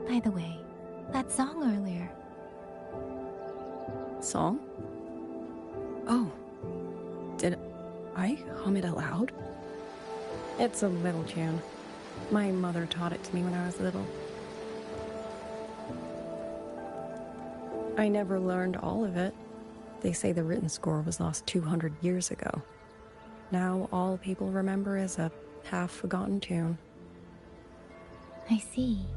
By the way, that song earlier. Song? Oh. Did I hum it aloud? It's a little tune. My mother taught it to me when I was little. I never learned all of it. They say the written score was lost 200 years ago. Now all people remember is a half-forgotten tune. I see.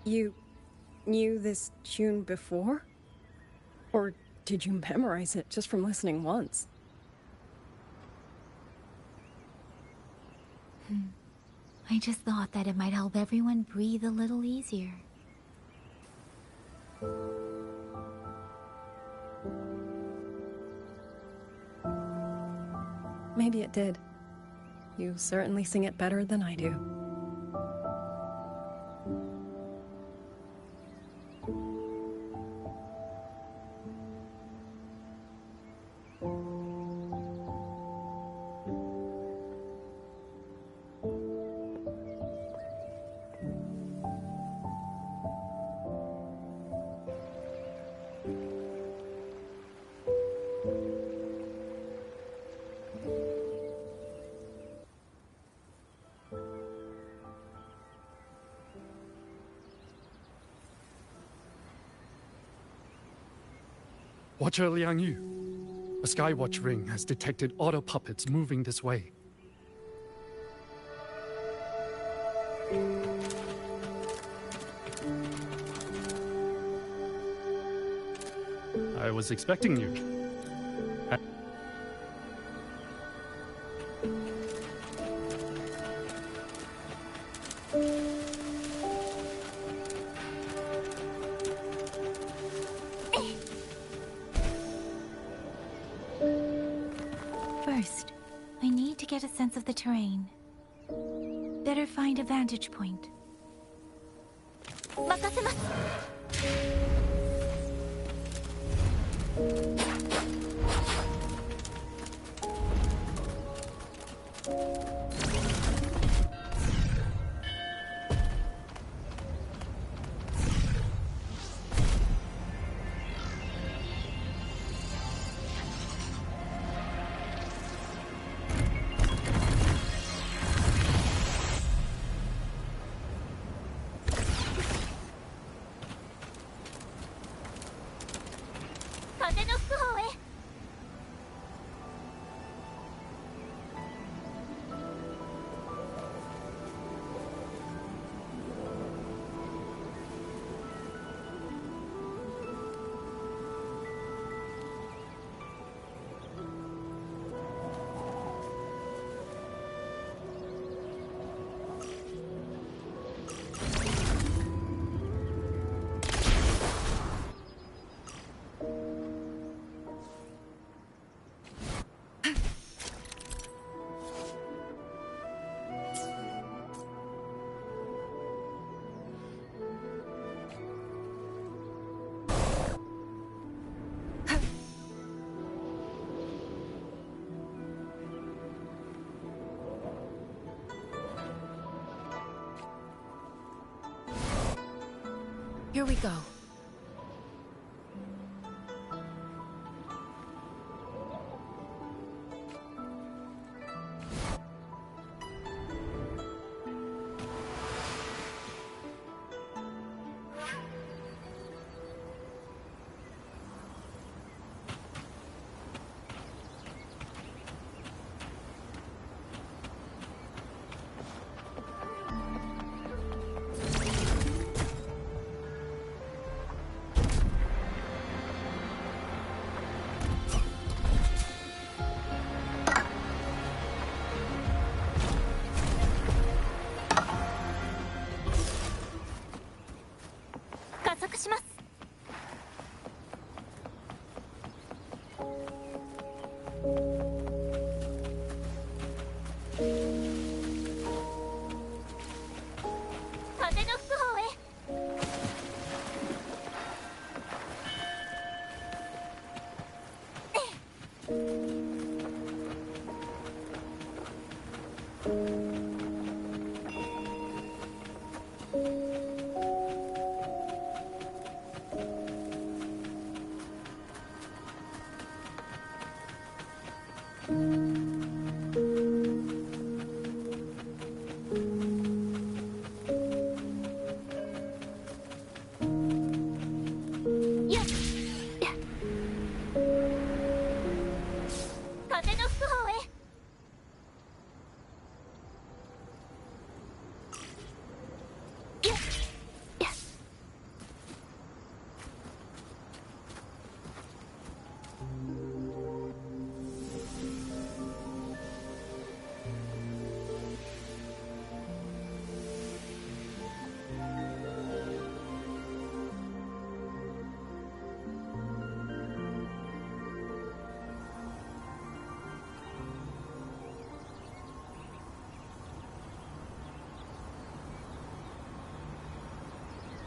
You knew this tune before? Or did you memorize it just from listening once? I just thought that it might help everyone breathe a little easier. Maybe it did. You certainly sing it better than I do. Watcher Liang Yu. A Skywatch ring has detected auto puppets moving this way. I was expecting you. First, I need to get a sense of the terrain. Better find a vantage point. 任せます。風の吹く方へ。Here we go.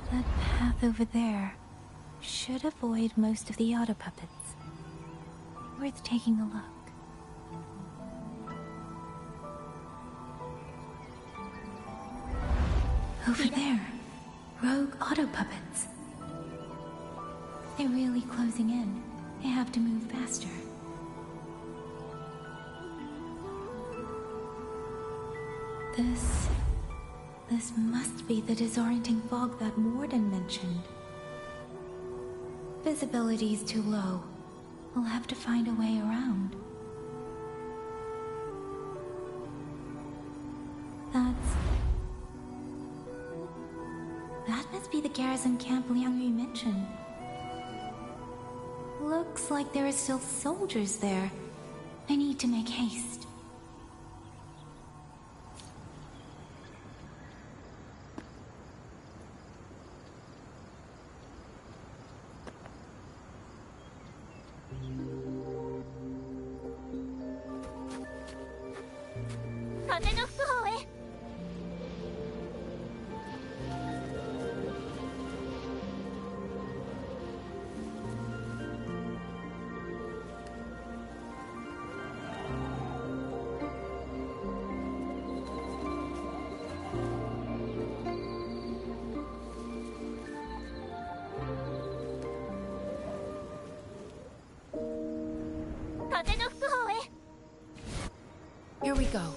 That path over there should avoid most of the auto puppets. Worth taking a look. Over there, rogue auto puppets. They're really closing in. They have to move faster. This must be the disorienting fog that Warden mentioned. Visibility's too low. We'll have to find a way around. That must be the garrison camp Liang Yu mentioned. Looks like there are still soldiers there. I need to make haste. Here we go.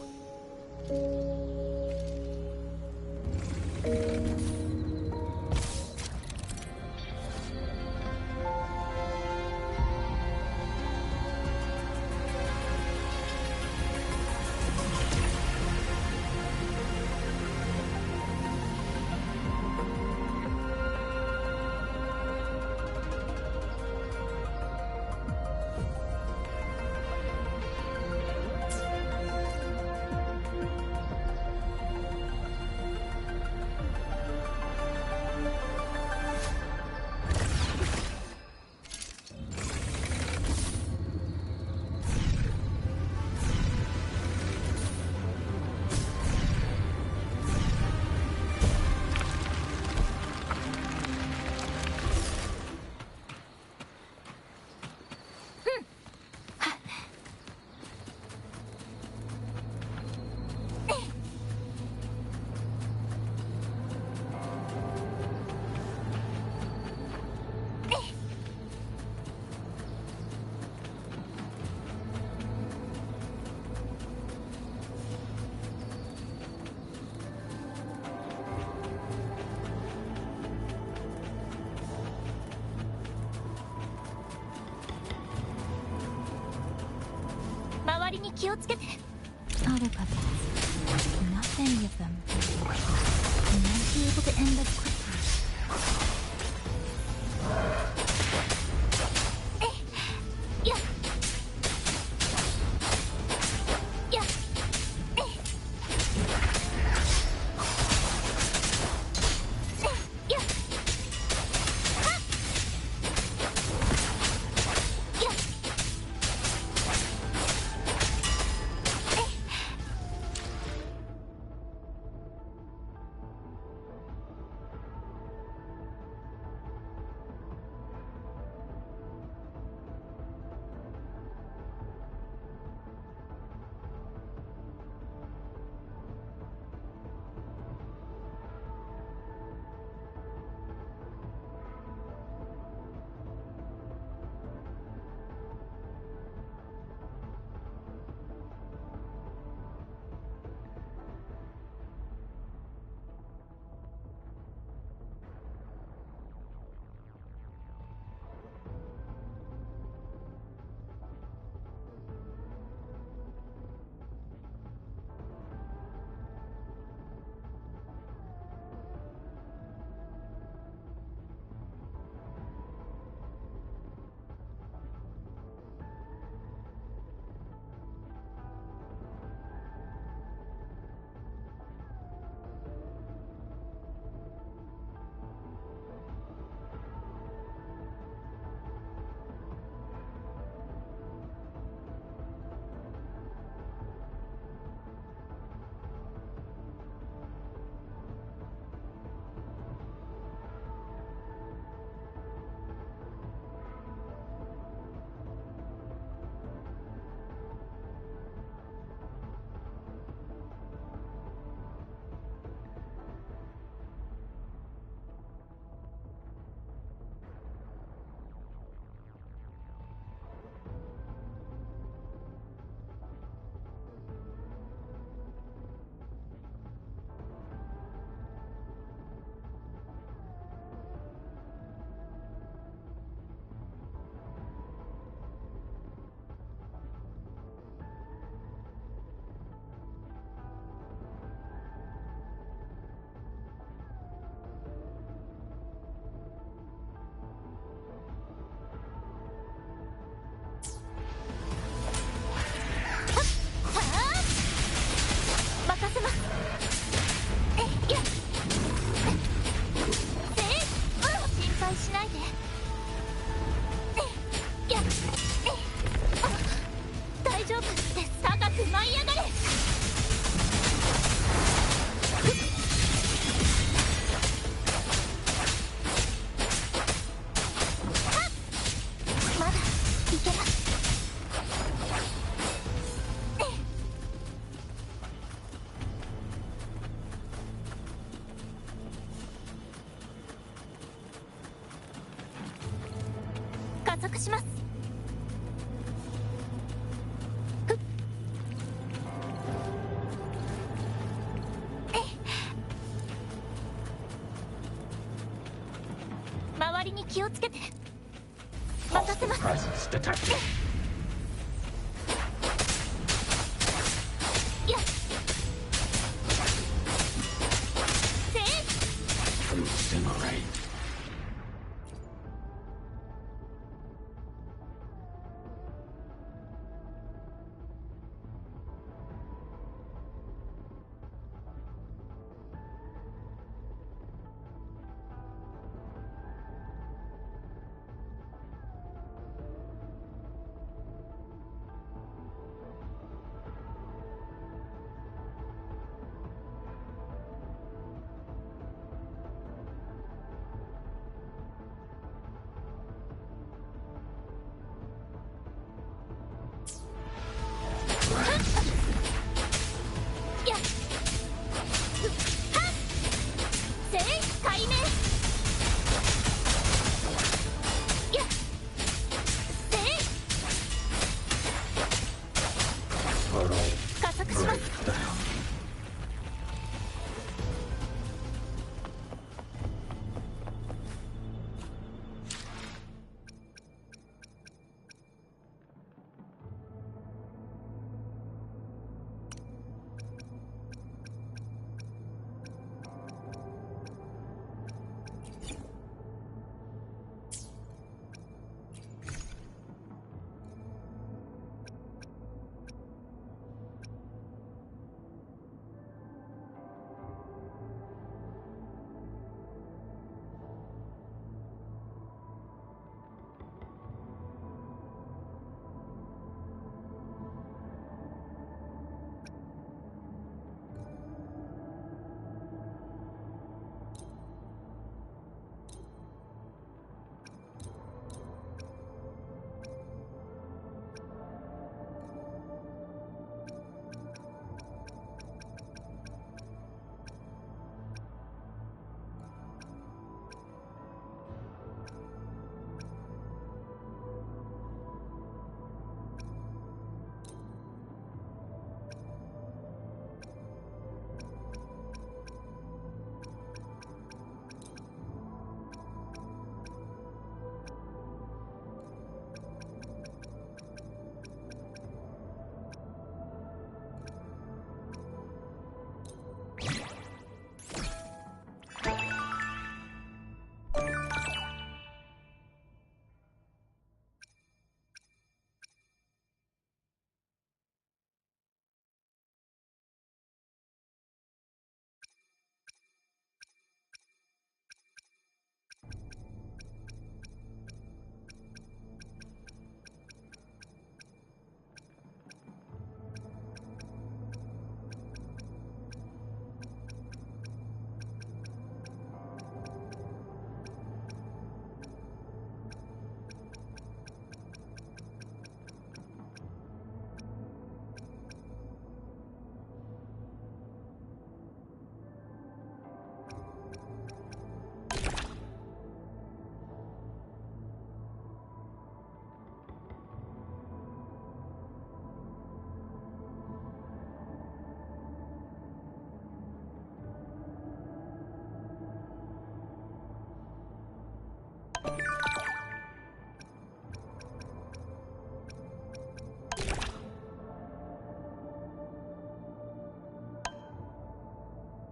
Auto puppets. Not many of them. I might be able to end this quickly. 速します。周りに気をつけて。任せます。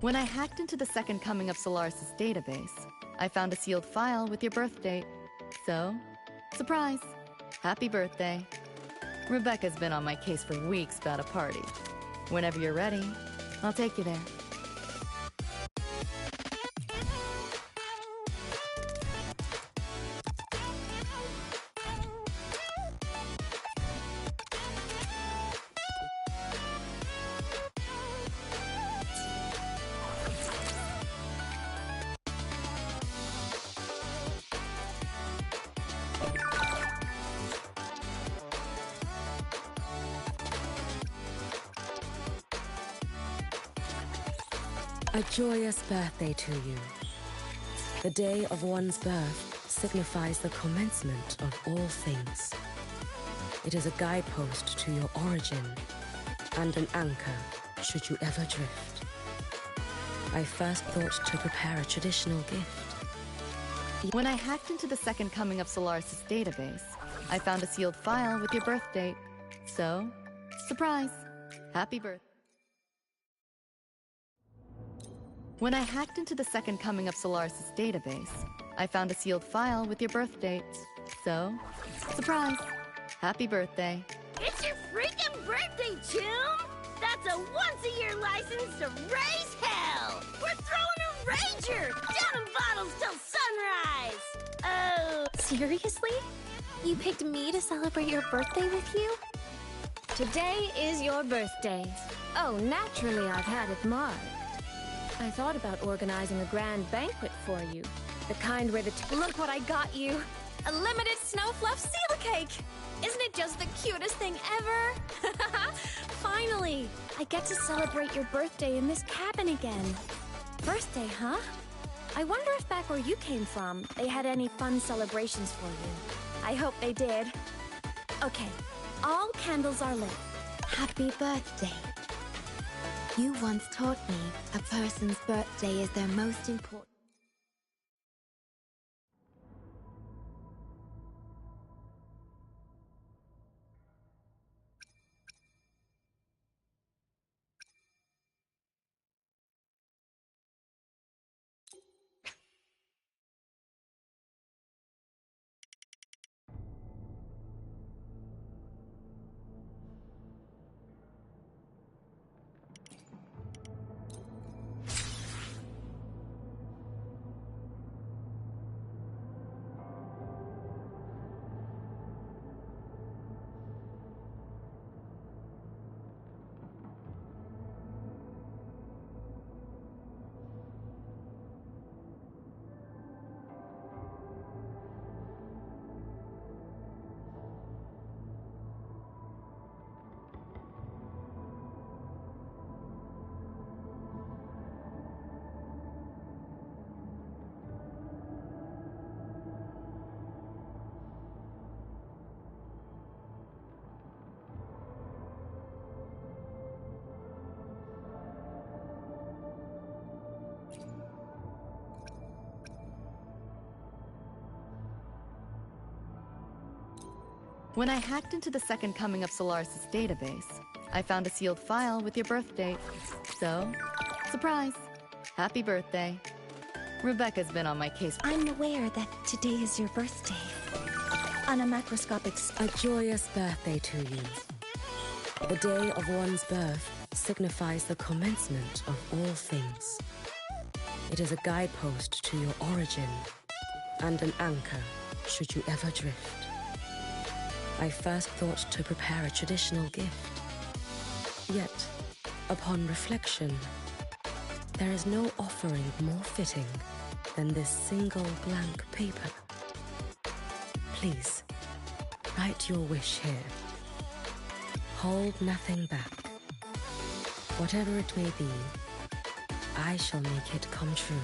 When I hacked into the second coming of Solaris' database, I found a sealed file with your birth date. So, surprise! Happy birthday. Rebecca's been on my case for weeks about a party. Whenever you're ready, I'll take you there. A joyous birthday to you. The day of one's birth signifies the commencement of all things. It is a guidepost to your origin, and an anchor should you ever drift. I first thought to prepare a traditional gift. When I hacked into the second coming of Solaris' database, I found a sealed file with your birth date. So, surprise! Happy birthday. When I hacked into the second coming of Solaris' database, I found a sealed file with your birth date. So, surprise! Happy birthday. It's your freaking birthday, Chum! That's a once-a-year license to raise hell! We're throwing a rager! Down in bottles till sunrise! Oh... Seriously? You picked me to celebrate your birthday with you? Today is your birthday. Oh, naturally I've had it marked. I thought about organizing a grand banquet for you. The kind where Look what I got you! A limited snow fluff seal cake! Isn't it just the cutest thing ever? Finally! I get to celebrate your birthday in this cabin again. Birthday, huh? I wonder if back where you came from, they had any fun celebrations for you. I hope they did. Okay, all candles are lit. Happy birthday. You once taught me a person's birthday is their most important. When I hacked into the second coming of Solaris' database, I found a sealed file with your birth date. So, surprise! Happy birthday. Rebecca's been on my case. I'm aware that today is your birthday. On a macroscopic A joyous birthday to you. The day of one's birth signifies the commencement of all things. It is a guidepost to your origin, and an anchor should you ever drift. I first thought to prepare a traditional gift. Yet, upon reflection, there is no offering more fitting than this single blank paper. Please, write your wish here. Hold nothing back. Whatever it may be, I shall make it come true.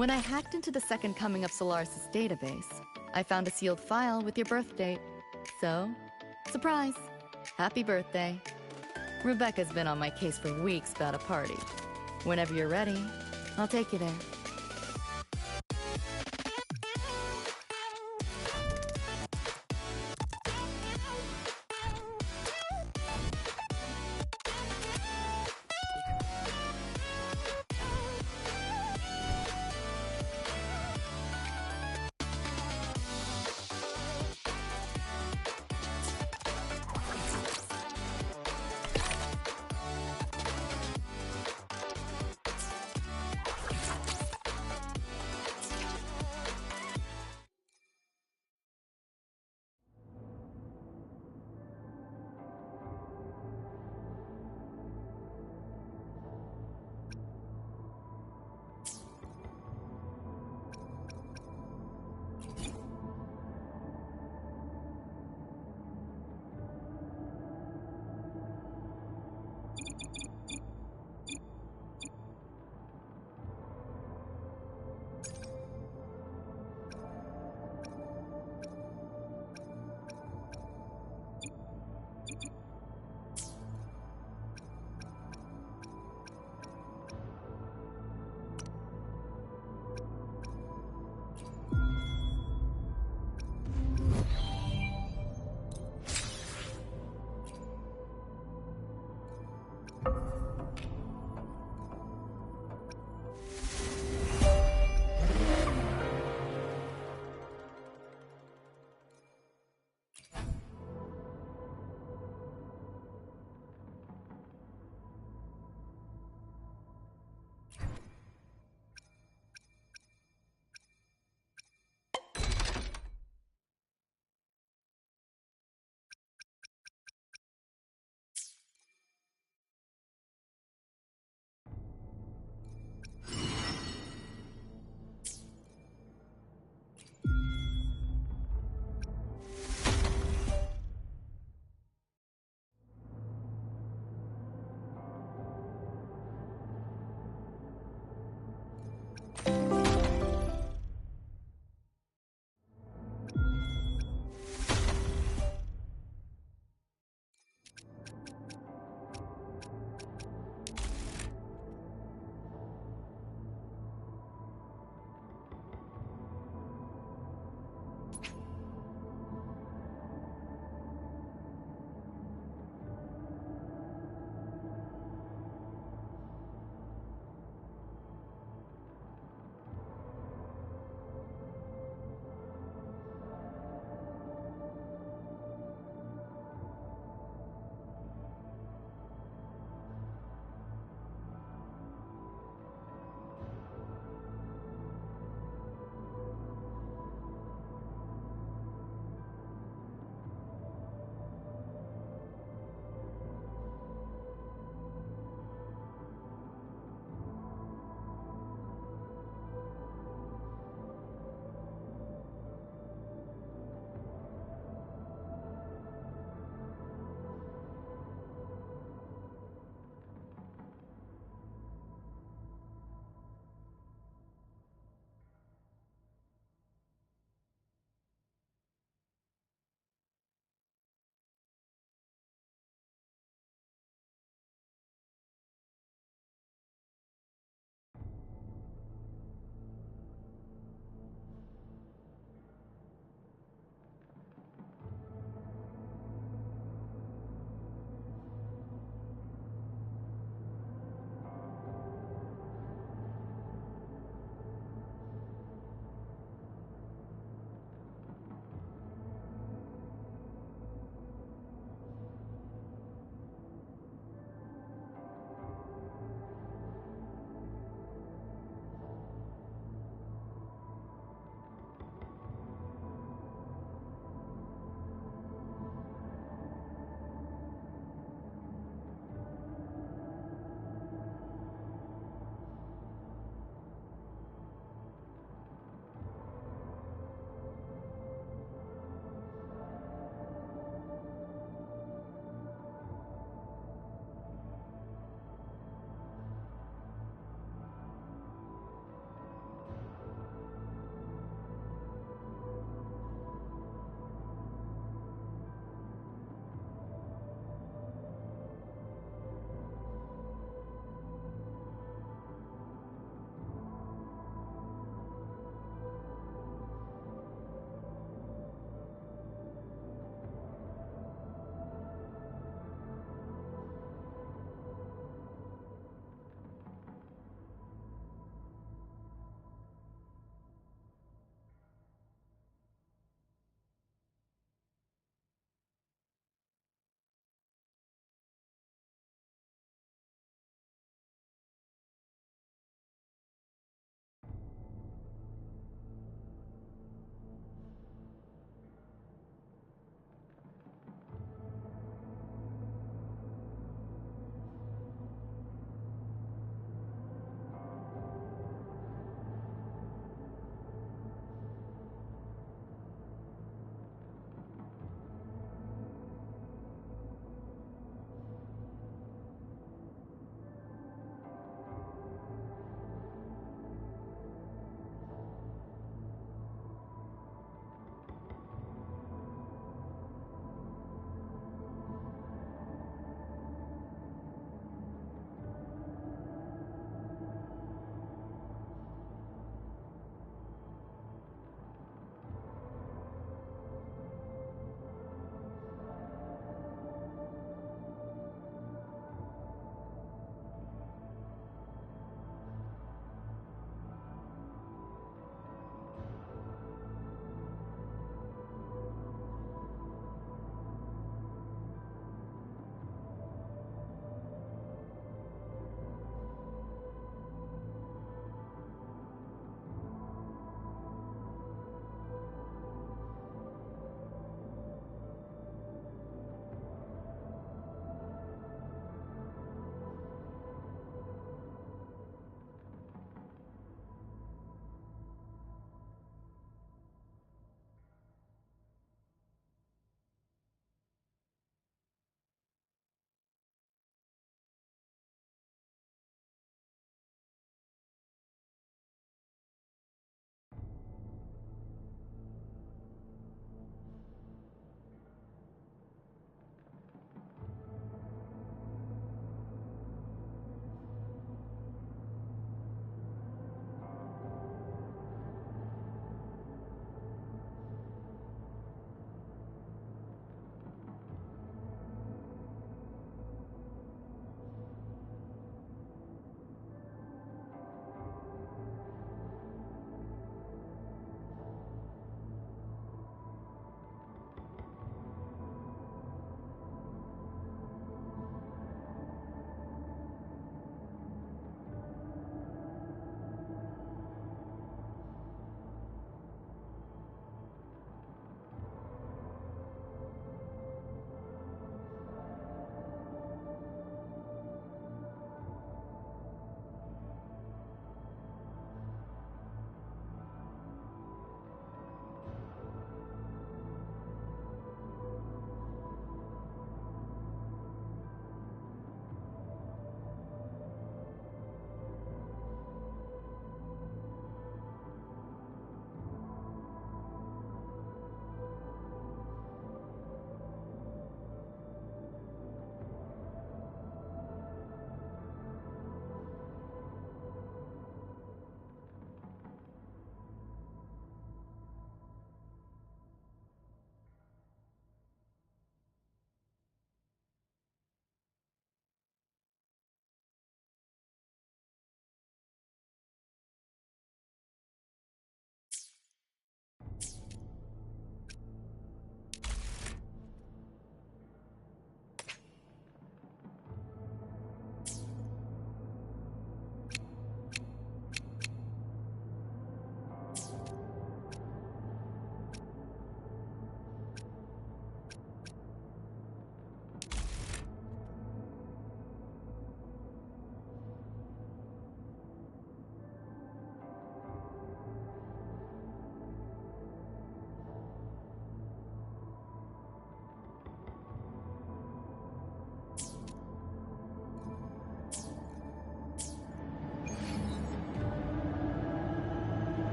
When I hacked into the second coming of Solaris' database, I found a sealed file with your birth date. So, surprise. Happy birthday. Rebecca's been on my case for weeks about a party. Whenever you're ready, I'll take you there.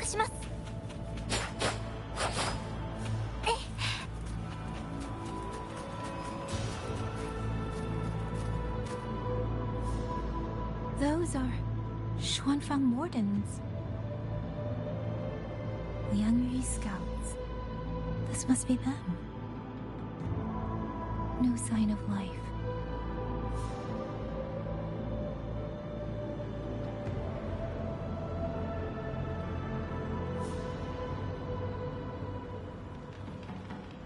します。Those are Xuanfang Wardens. Liangyu scouts. This must be them. No sign of life.